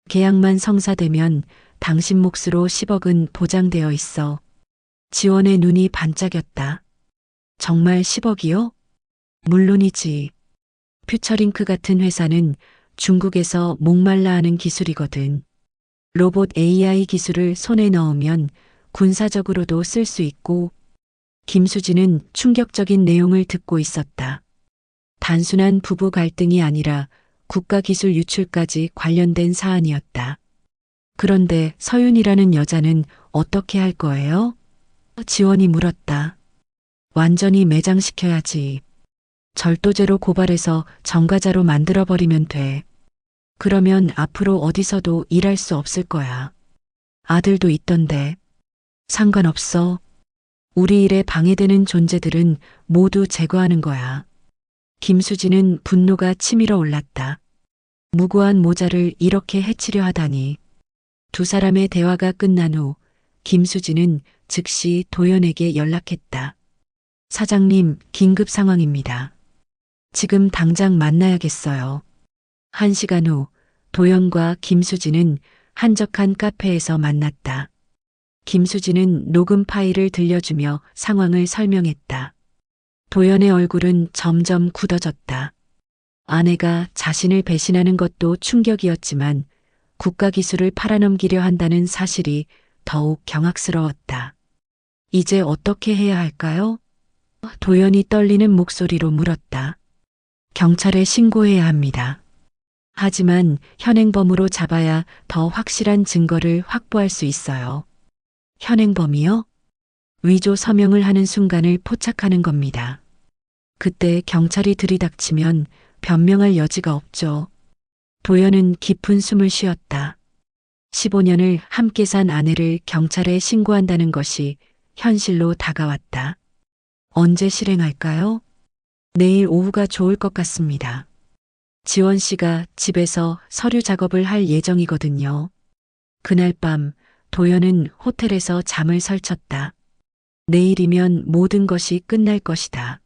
계약만 성사되면 당신 몫으로 10억은 보장되어 있어. 지원의 눈이 반짝였다. 정말 10억이요? 물론이지. 퓨처링크 같은 회사는 중국에서 목말라 하는 기술이거든. 로봇 AI 기술을 손에 넣으면 군사적으로도 쓸 수 있고. 김수진은 충격적인 내용을 듣고 있었다. 단순한 부부 갈등이 아니라 국가기술 유출까지 관련된 사안이었다. 그런데 서윤이라는 여자는 어떻게 할 거예요? 지원이 물었다. 완전히 매장시켜야지. 절도죄로 고발해서 전과자로 만들어버리면 돼. 그러면 앞으로 어디서도 일할 수 없을 거야. 아들도 있던데. 상관없어. 우리 일에 방해되는 존재들은 모두 제거하는 거야. 김수진은 분노가 치밀어 올랐다. 무고한 모자를 이렇게 해치려 하다니. 두 사람의 대화가 끝난 후 김수진은 즉시 도연에게 연락했다. 사장님, 긴급 상황입니다. 지금 당장 만나야겠어요. 1시간 후 도연과 김수진은 한적한 카페에서 만났다. 김수진은 녹음 파일을 들려주며 상황을 설명했다. 도연의 얼굴은 점점 굳어졌다. 아내가 자신을 배신하는 것도 충격이었지만 국가기술을 팔아넘기려 한다는 사실이 더욱 경악스러웠다. 이제 어떻게 해야 할까요? 도연이 떨리는 목소리로 물었다. 경찰에 신고해야 합니다. 하지만 현행범으로 잡아야 더 확실한 증거를 확보할 수 있어요. 현행범이요? 위조 서명을 하는 순간을 포착하는 겁니다. 그때 경찰이 들이닥치면 변명할 여지가 없죠. 도연은 깊은 숨을 쉬었다. 15년을 함께 산 아내를 경찰에 신고한다는 것이 현실로 다가왔다. 언제 실행할까요? 내일 오후가 좋을 것 같습니다. 지원 씨가 집에서 서류 작업을 할 예정이거든요. 그날 밤 도연은 호텔에서 잠을 설쳤다. 내일이면 모든 것이 끝날 것이다.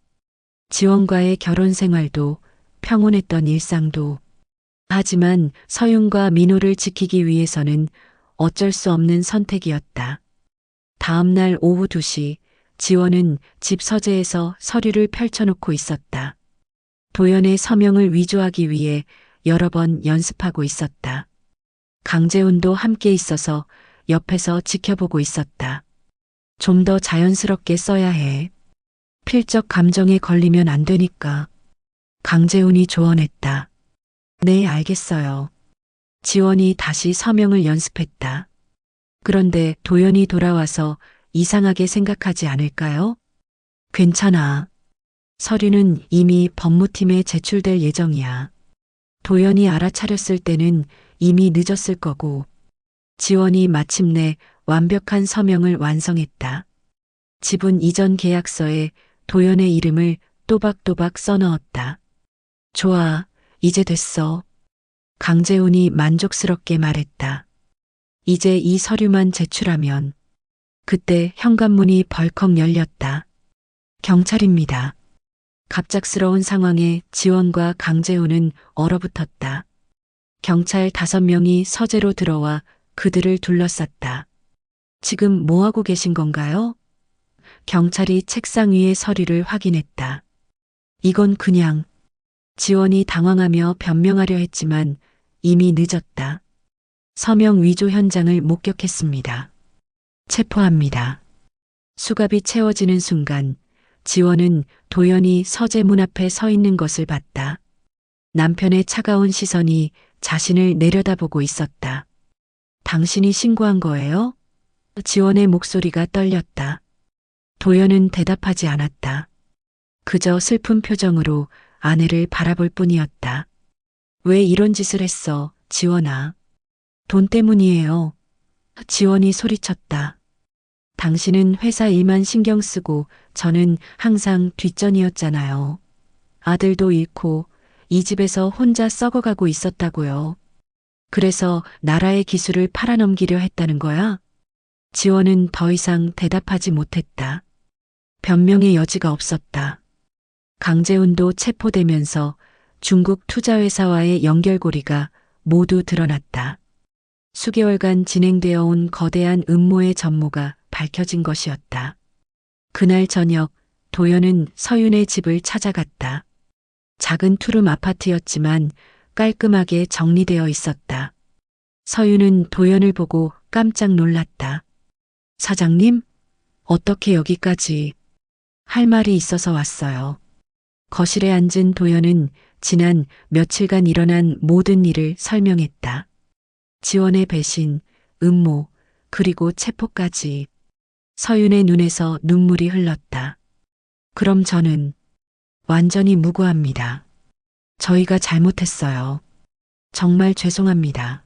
지원과의 결혼 생활도 평온했던 일상도. 하지만 서윤과 민호를 지키기 위해서는 어쩔 수 없는 선택이었다. 다음 날 오후 2시 지원은 집 서재에서 서류를 펼쳐놓고 있었다. 도연의 서명을 위조하기 위해 여러 번 연습하고 있었다. 강재훈도 함께 있어서 옆에서 지켜보고 있었다. 좀 더 자연스럽게 써야 해. 필적 감정에 걸리면 안 되니까. 강재훈이 조언했다. 네, 알겠어요. 지원이 다시 서명을 연습했다. 그런데 도연이 돌아와서 이상하게 생각하지 않을까요? 괜찮아. 서류는 이미 법무팀에 제출될 예정이야. 도연이 알아차렸을 때는 이미 늦었을 거고. 지원이 마침내 완벽한 서명을 완성했다. 지분 이전 계약서에 도연의 이름을 또박또박 써넣었다. 좋아, 이제 됐어. 강재훈이 만족스럽게 말했다. 이제 이 서류만 제출하면. 그때 현관문이 벌컥 열렸다. 경찰입니다. 갑작스러운 상황에 지원과 강재훈은 얼어붙었다. 경찰 5명이 서재로 들어와 그들을 둘러쌌다. 지금 뭐 하고 계신 건가요? 경찰이 책상 위의 서류를 확인했다. 이건 그냥. 지원이 당황하며 변명하려 했지만 이미 늦었다. 서명 위조 현장을 목격했습니다. 체포합니다. 수갑이 채워지는 순간 지원은 도연이 서재 문 앞에 서 있는 것을 봤다. 남편의 차가운 시선이 자신을 내려다보고 있었다. 당신이 신고한 거예요? 지원의 목소리가 떨렸다. 도연은 대답하지 않았다. 그저 슬픈 표정으로 아내를 바라볼 뿐이었다. 왜 이런 짓을 했어, 지원아? 돈 때문이에요. 지원이 소리쳤다. 당신은 회사 일만 신경 쓰고 저는 항상 뒷전이었잖아요. 아들도 잃고 이 집에서 혼자 썩어가고 있었다고요. 그래서 나라의 기술을 팔아넘기려 했다는 거야? 지원은 더 이상 대답하지 못했다. 변명의 여지가 없었다. 강재훈도 체포되면서 중국 투자회사와의 연결고리가 모두 드러났다. 수개월간 진행되어 온 거대한 음모의 전모가 밝혀진 것이었다. 그날 저녁 도연은 서윤의 집을 찾아갔다. 작은 투룸 아파트였지만 깔끔하게 정리되어 있었다. 서윤은 도연을 보고 깜짝 놀랐다. 사장님? 어떻게 여기까지? 할 말이 있어서 왔어요. 거실에 앉은 도연은 지난 며칠간 일어난 모든 일을 설명했다. 지원의 배신, 음모, 그리고 체포까지. 서윤의 눈에서 눈물이 흘렀다. 그럼 저는 완전히 무고합니다. 저희가 잘못했어요. 정말 죄송합니다.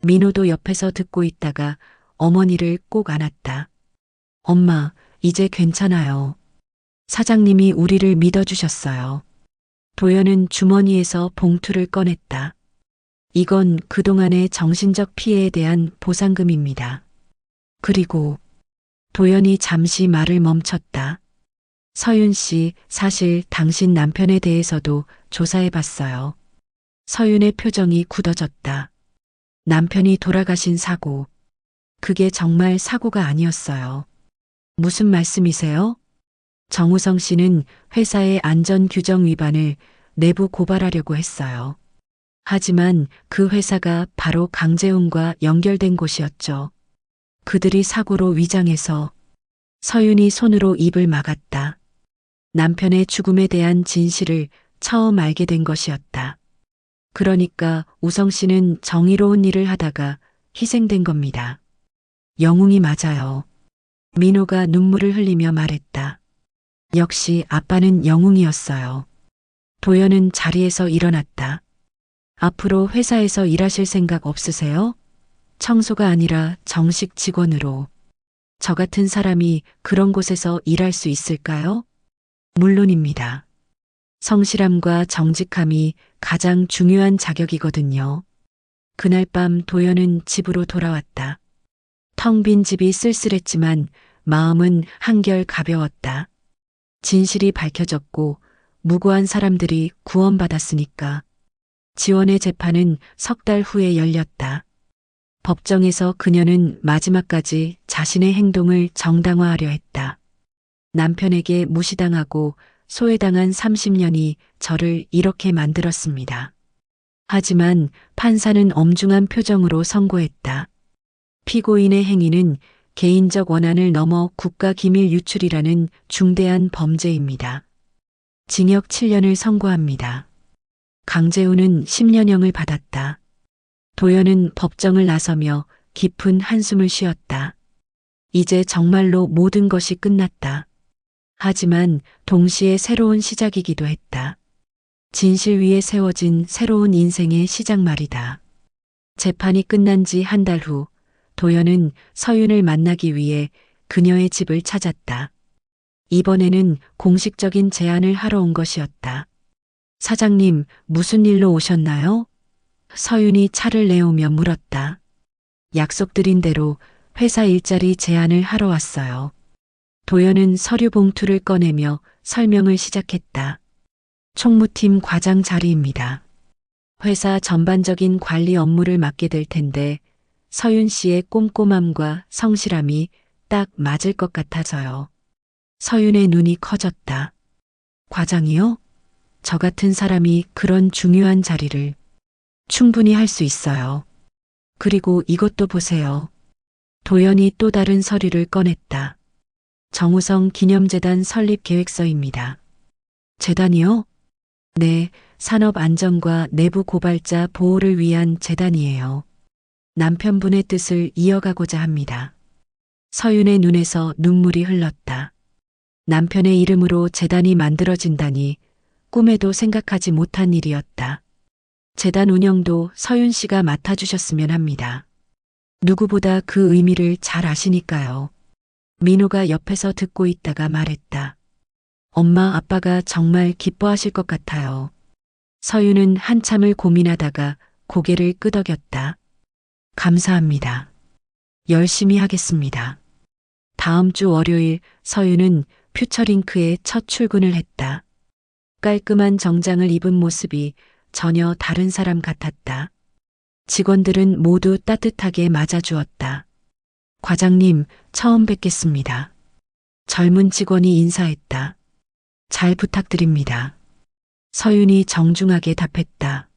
민호도 옆에서 듣고 있다가 어머니를 꼭 안았다. 엄마, 이제 괜찮아요. 사장님이 우리를 믿어주셨어요. 도연은 주머니에서 봉투를 꺼냈다. 이건 그동안의 정신적 피해에 대한 보상금입니다. 그리고 도연이 잠시 말을 멈췄다. 서윤 씨, 사실 당신 남편에 대해서도 조사해 봤어요. 서윤의 표정이 굳어졌다. 남편이 돌아가신 사고. 그게 정말 사고가 아니었어요. 무슨 말씀이세요? 정우성 씨는 회사의 안전규정 위반을 내부 고발하려고 했어요. 하지만 그 회사가 바로 강재훈과 연결된 곳이었죠. 그들이 사고로 위장해서. 서윤이 손으로 입을 막았다. 남편의 죽음에 대한 진실을 처음 알게 된 것이었다. 그러니까 우성 씨는 정의로운 일을 하다가 희생된 겁니다. 영웅이 맞아요. 민호가 눈물을 흘리며 말했다. 역시 아빠는 영웅이었어요. 도연은 자리에서 일어났다. 앞으로 회사에서 일하실 생각 없으세요? 청소가 아니라 정식 직원으로. 저 같은 사람이 그런 곳에서 일할 수 있을까요? 물론입니다. 성실함과 정직함이 가장 중요한 자격이거든요. 그날 밤 도연은 집으로 돌아왔다. 텅 빈 집이 쓸쓸했지만 마음은 한결 가벼웠다. 진실이 밝혀졌고 무고한 사람들이 구원받았으니까. 지원의 재판은 석 달 후에 열렸다. 법정에서 그녀는 마지막까지 자신의 행동을 정당화하려 했다. 남편에게 무시당하고 소외당한 30년이 저를 이렇게 만들었습니다. 하지만 판사는 엄중한 표정으로 선고했다. 피고인의 행위는 개인적 원한을 넘어 국가 기밀 유출이라는 중대한 범죄입니다. 징역 7년을 선고합니다. 강재우는 10년형을 받았다. 도연은 법정을 나서며 깊은 한숨을 쉬었다. 이제 정말로 모든 것이 끝났다. 하지만 동시에 새로운 시작이기도 했다. 진실 위에 세워진 새로운 인생의 시작 말이다. 재판이 끝난 지 한 달 후, 도연은 서윤을 만나기 위해 그녀의 집을 찾았다. 이번에는 공식적인 제안을 하러 온 것이었다. 사장님, 무슨 일로 오셨나요? 서윤이 차를 내오며 물었다. 약속드린 대로 회사 일자리 제안을 하러 왔어요. 도연은 서류 봉투를 꺼내며 설명을 시작했다. 총무팀 과장 자리입니다. 회사 전반적인 관리 업무를 맡게 될 텐데 서윤 씨의 꼼꼼함과 성실함이 딱 맞을 것 같아서요. 서윤의 눈이 커졌다. 과장이요? 저 같은 사람이 그런 중요한 자리를 충분히 할 수 있어요. 그리고 이것도 보세요. 도연이 또 다른 서류를 꺼냈다. 정우성 기념재단 설립 계획서입니다. 재단이요? 네, 산업 안전과 내부 고발자 보호를 위한 재단이에요. 남편분의 뜻을 이어가고자 합니다. 서윤의 눈에서 눈물이 흘렀다. 남편의 이름으로 재단이 만들어진다니 꿈에도 생각하지 못한 일이었다. 재단 운영도 서윤 씨가 맡아주셨으면 합니다. 누구보다 그 의미를 잘 아시니까요. 민호가 옆에서 듣고 있다가 말했다. 엄마 아빠가 정말 기뻐하실 것 같아요. 서윤은 한참을 고민하다가 고개를 끄덕였다. 감사합니다. 열심히 하겠습니다. 다음 주 월요일 서윤은 퓨처링크에 첫 출근을 했다. 깔끔한 정장을 입은 모습이 전혀 다른 사람 같았다. 직원들은 모두 따뜻하게 맞아주었다. 과장님, 처음 뵙겠습니다. 젊은 직원이 인사했다. 잘 부탁드립니다. 서윤이 정중하게 답했다.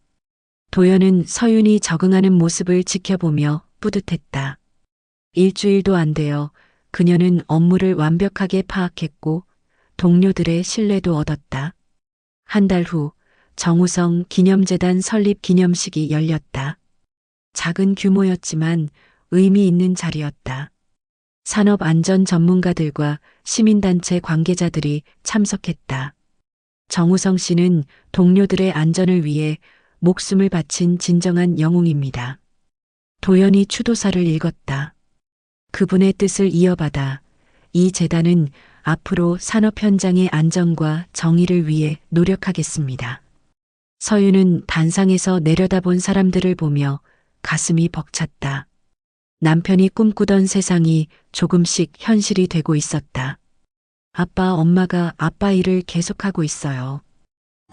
도연은 서윤이 적응하는 모습을 지켜보며 뿌듯했다. 일주일도 안 되어 그녀는 업무를 완벽하게 파악했고 동료들의 신뢰도 얻었다. 한 달 후 정우성 기념재단 설립 기념식이 열렸다. 작은 규모였지만 의미 있는 자리였다. 산업안전 전문가들과 시민단체 관계자들이 참석했다. 정우성 씨는 동료들의 안전을 위해 목숨을 바친 진정한 영웅입니다. 도연이 추도사를 읽었다. 그분의 뜻을 이어받아 이 재단은 앞으로 산업 현장의 안전과 정의를 위해 노력하겠습니다. 서윤은 단상에서 내려다본 사람들을 보며 가슴이 벅찼다. 남편이 꿈꾸던 세상이 조금씩 현실이 되고 있었다. 아빠, 엄마가 아빠 일을 계속하고 있어요.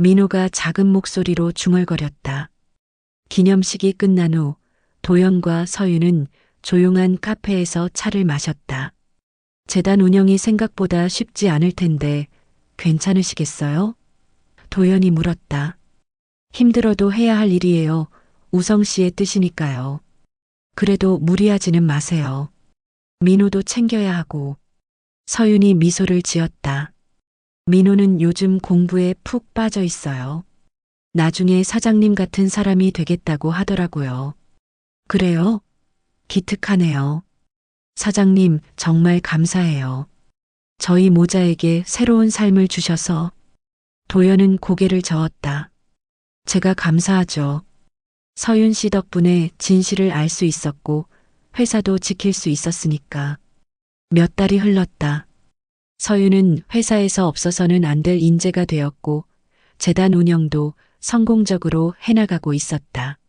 민호가 작은 목소리로 중얼거렸다. 기념식이 끝난 후 도연과 서윤은 조용한 카페에서 차를 마셨다. 재단 운영이 생각보다 쉽지 않을 텐데 괜찮으시겠어요? 도연이 물었다. 힘들어도 해야 할 일이에요. 우성 씨의 뜻이니까요. 그래도 무리하지는 마세요. 민호도 챙겨야 하고. 서윤이 미소를 지었다. 민호는 요즘 공부에 푹 빠져 있어요. 나중에 사장님 같은 사람이 되겠다고 하더라고요. 그래요? 기특하네요. 사장님, 정말 감사해요. 저희 모자에게 새로운 삶을 주셔서. 도연은 고개를 저었다. 제가 감사하죠. 서윤 씨 덕분에 진실을 알 수 있었고 회사도 지킬 수 있었으니까. 몇 달이 흘렀다. 서윤은 회사에서 없어서는 안 될 인재가 되었고 재단 운영도 성공적으로 해나가고 있었다.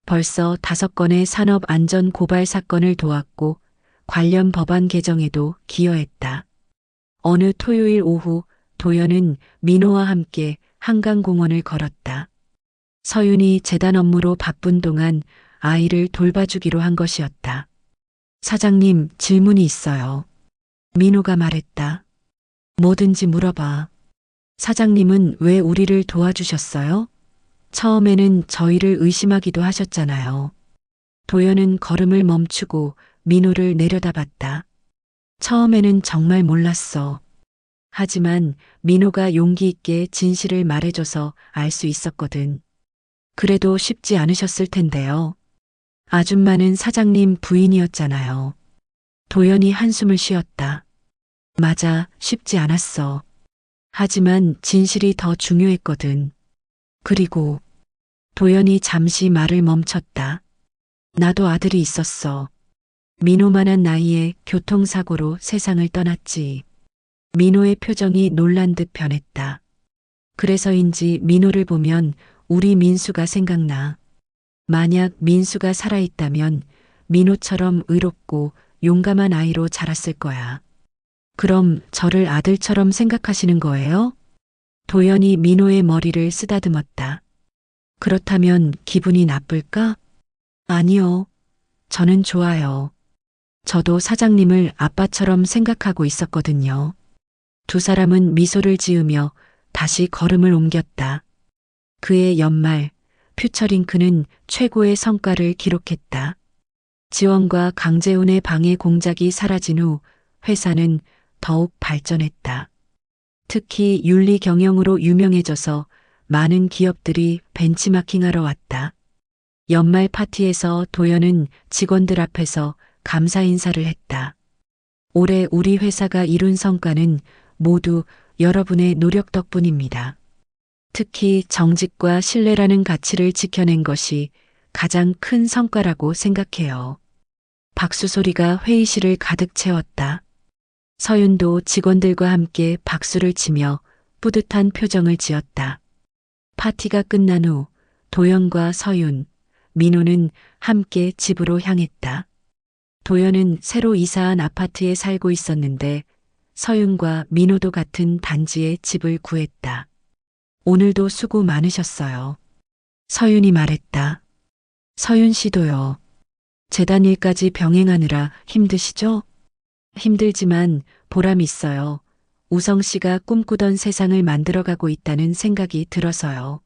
벌써 5건의 산업안전 고발 사건을 도왔고 관련 법안 개정에도 기여했다. 어느 토요일 오후 도연은 민호와 함께 한강공원을 걸었다. 서윤이 재단 업무로 바쁜 동안 아이를 돌봐주기로 한 것이었다. 사장님, 질문이 있어요. 민호가 말했다. 뭐든지 물어봐. 사장님은 왜 우리를 도와주셨어요? 처음에는 저희를 의심하기도 하셨잖아요. 도연은 걸음을 멈추고 민호를 내려다봤다. 처음에는 정말 몰랐어. 하지만 민호가 용기 있게 진실을 말해줘서 알 수 있었거든. 그래도 쉽지 않으셨을 텐데요. 아줌마는 사장님 부인이었잖아요. 도연이 한숨을 쉬었다. 맞아, 쉽지 않았어. 하지만 진실이 더 중요했거든. 그리고 도연이 잠시 말을 멈췄다. 나도 아들이 있었어. 민호만한 나이에 교통사고로 세상을 떠났지. 민호의 표정이 놀란 듯 변했다. 그래서인지 민호를 보면 우리 민수가 생각나. 만약 민수가 살아있다면 민호처럼 의롭고 용감한 아이로 자랐을 거야. 그럼 저를 아들처럼 생각하시는 거예요? 도연이 민호의 머리를 쓰다듬었다. 그렇다면 기분이 나쁠까? 아니요. 저는 좋아요. 저도 사장님을 아빠처럼 생각하고 있었거든요. 두 사람은 미소를 지으며 다시 걸음을 옮겼다. 그해 연말, 퓨처링크는 최고의 성과를 기록했다. 지원과 강재훈의 방해 공작이 사라진 후 회사는 더욱 발전했다. 특히 윤리 경영으로 유명해져서 많은 기업들이 벤치마킹하러 왔다. 연말 파티에서 도연은 직원들 앞에서 감사 인사를 했다. 올해 우리 회사가 이룬 성과는 모두 여러분의 노력 덕분입니다. 특히 정직과 신뢰라는 가치를 지켜낸 것이 가장 큰 성과라고 생각해요. 박수 소리가 회의실을 가득 채웠다. 서윤도 직원들과 함께 박수를 치며 뿌듯한 표정을 지었다. 파티가 끝난 후 도연과 서윤, 민호는 함께 집으로 향했다. 도연은 새로 이사한 아파트에 살고 있었는데 서윤과 민호도 같은 단지에 집을 구했다. 오늘도 수고 많으셨어요. 서윤이 말했다. 서윤 씨도요. 재단 일까지 병행하느라 힘드시죠? 힘들지만 보람 있어요. 우성 씨가 꿈꾸던 세상을 만들어가고 있다는 생각이 들어서요.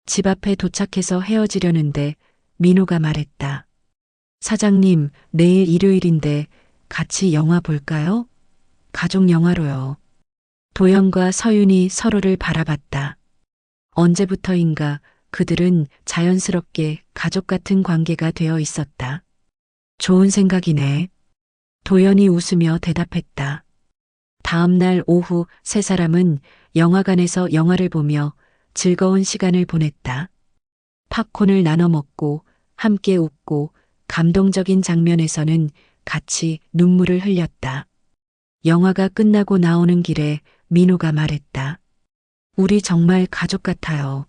집 앞에 도착해서 헤어지려는데 민호가 말했다. 사장님, 내일 일요일인데 같이 영화 볼까요? 가족 영화로요. 도연과 서윤이 서로를 바라봤다. 언제부터인가 그들은 자연스럽게 가족 같은 관계가 되어 있었다. 좋은 생각이네. 도연이 웃으며 대답했다. 다음 날 오후 세 사람은 영화관에서 영화를 보며 즐거운 시간을 보냈다. 팝콘을 나눠 먹고 함께 웃고 감동적인 장면에서는 같이 눈물을 흘렸다. 영화가 끝나고 나오는 길에 민호가 말했다. 우리 정말 가족 같아요.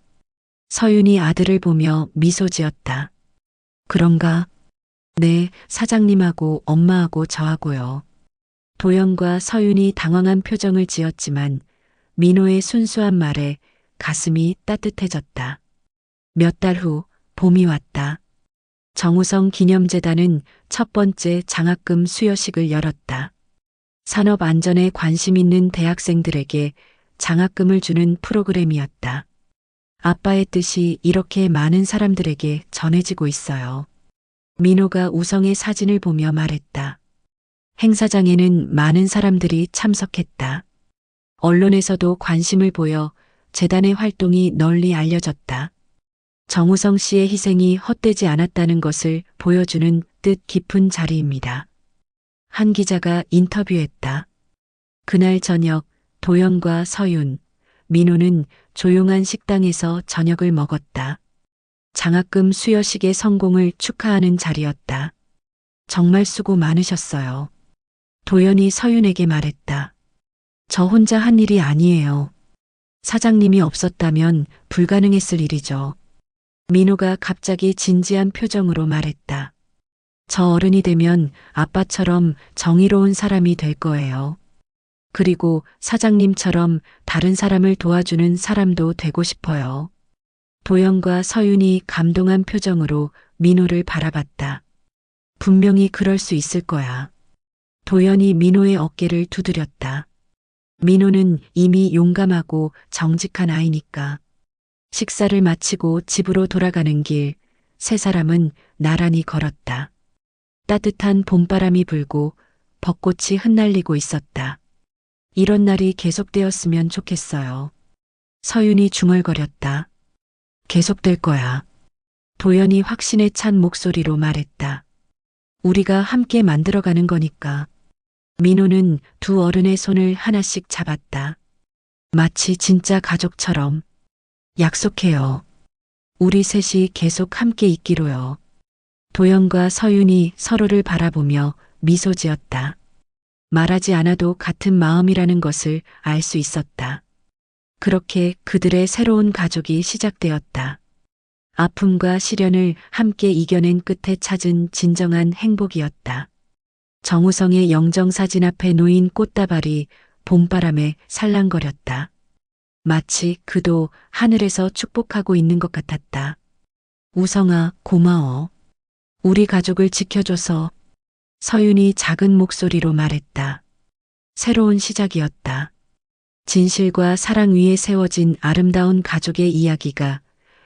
서윤이 아들을 보며 미소 지었다. 그런가? 네, 사장님하고 엄마하고 저하고요. 도연과 서윤이 당황한 표정을 지었지만 민호의 순수한 말에 가슴이 따뜻해졌다. 몇 달 후 봄이 왔다. 정우성 기념재단은 첫 번째 장학금 수여식을 열었다. 산업 안전에 관심 있는 대학생들에게 장학금을 주는 프로그램이었다. 아빠의 뜻이 이렇게 많은 사람들에게 전해지고 있어요. 민호가 우성의 사진을 보며 말했다. 행사장에는 많은 사람들이 참석했다. 언론에서도 관심을 보여 재단의 활동이 널리 알려졌다. 정우성 씨의 희생이 헛되지 않았다는 것을 보여주는 뜻 깊은 자리입니다. 한 기자가 인터뷰했다. 그날 저녁 도연과 서윤, 민호는 조용한 식당에서 저녁을 먹었다. 장학금 수여식의 성공을 축하하는 자리였다. 정말 수고 많으셨어요. 도연이 서윤에게 말했다. 저 혼자 한 일이 아니에요. 사장님이 없었다면 불가능했을 일이죠. 민호가 갑자기 진지한 표정으로 말했다. 저 어른이 되면 아빠처럼 정의로운 사람이 될 거예요. 그리고 사장님처럼 다른 사람을 도와주는 사람도 되고 싶어요. 도연과 서윤이 감동한 표정으로 민호를 바라봤다. 분명히 그럴 수 있을 거야. 도연이 민호의 어깨를 두드렸다. 민호는 이미 용감하고 정직한 아이니까. 식사를 마치고 집으로 돌아가는 길, 세 사람은 나란히 걸었다. 따뜻한 봄바람이 불고 벚꽃이 흩날리고 있었다. 이런 날이 계속되었으면 좋겠어요. 서윤이 중얼거렸다. 계속될 거야. 도연이 확신에 찬 목소리로 말했다. 우리가 함께 만들어가는 거니까. 민호는 두 어른의 손을 하나씩 잡았다. 마치 진짜 가족처럼. 약속해요. 우리 셋이 계속 함께 있기로요. 도연과 서윤이 서로를 바라보며 미소 지었다. 말하지 않아도 같은 마음이라는 것을 알 수 있었다. 그렇게 그들의 새로운 가족이 시작되었다. 아픔과 시련을 함께 이겨낸 끝에 찾은 진정한 행복이었다. 정우성의 영정사진 앞에 놓인 꽃다발이 봄바람에 살랑거렸다. 마치 그도 하늘에서 축복하고 있는 것 같았다. 우성아, 고마워. 우리 가족을 지켜줘서. 서윤이 작은 목소리로 말했다. 새로운 시작이었다. 진실과 사랑 위에 세워진 아름다운 가족의 이야기가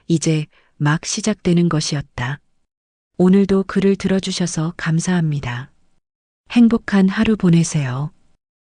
이제 막 시작되는 것이었다. 오늘도 글을 들어주셔서 감사합니다. 행복한 하루 보내세요.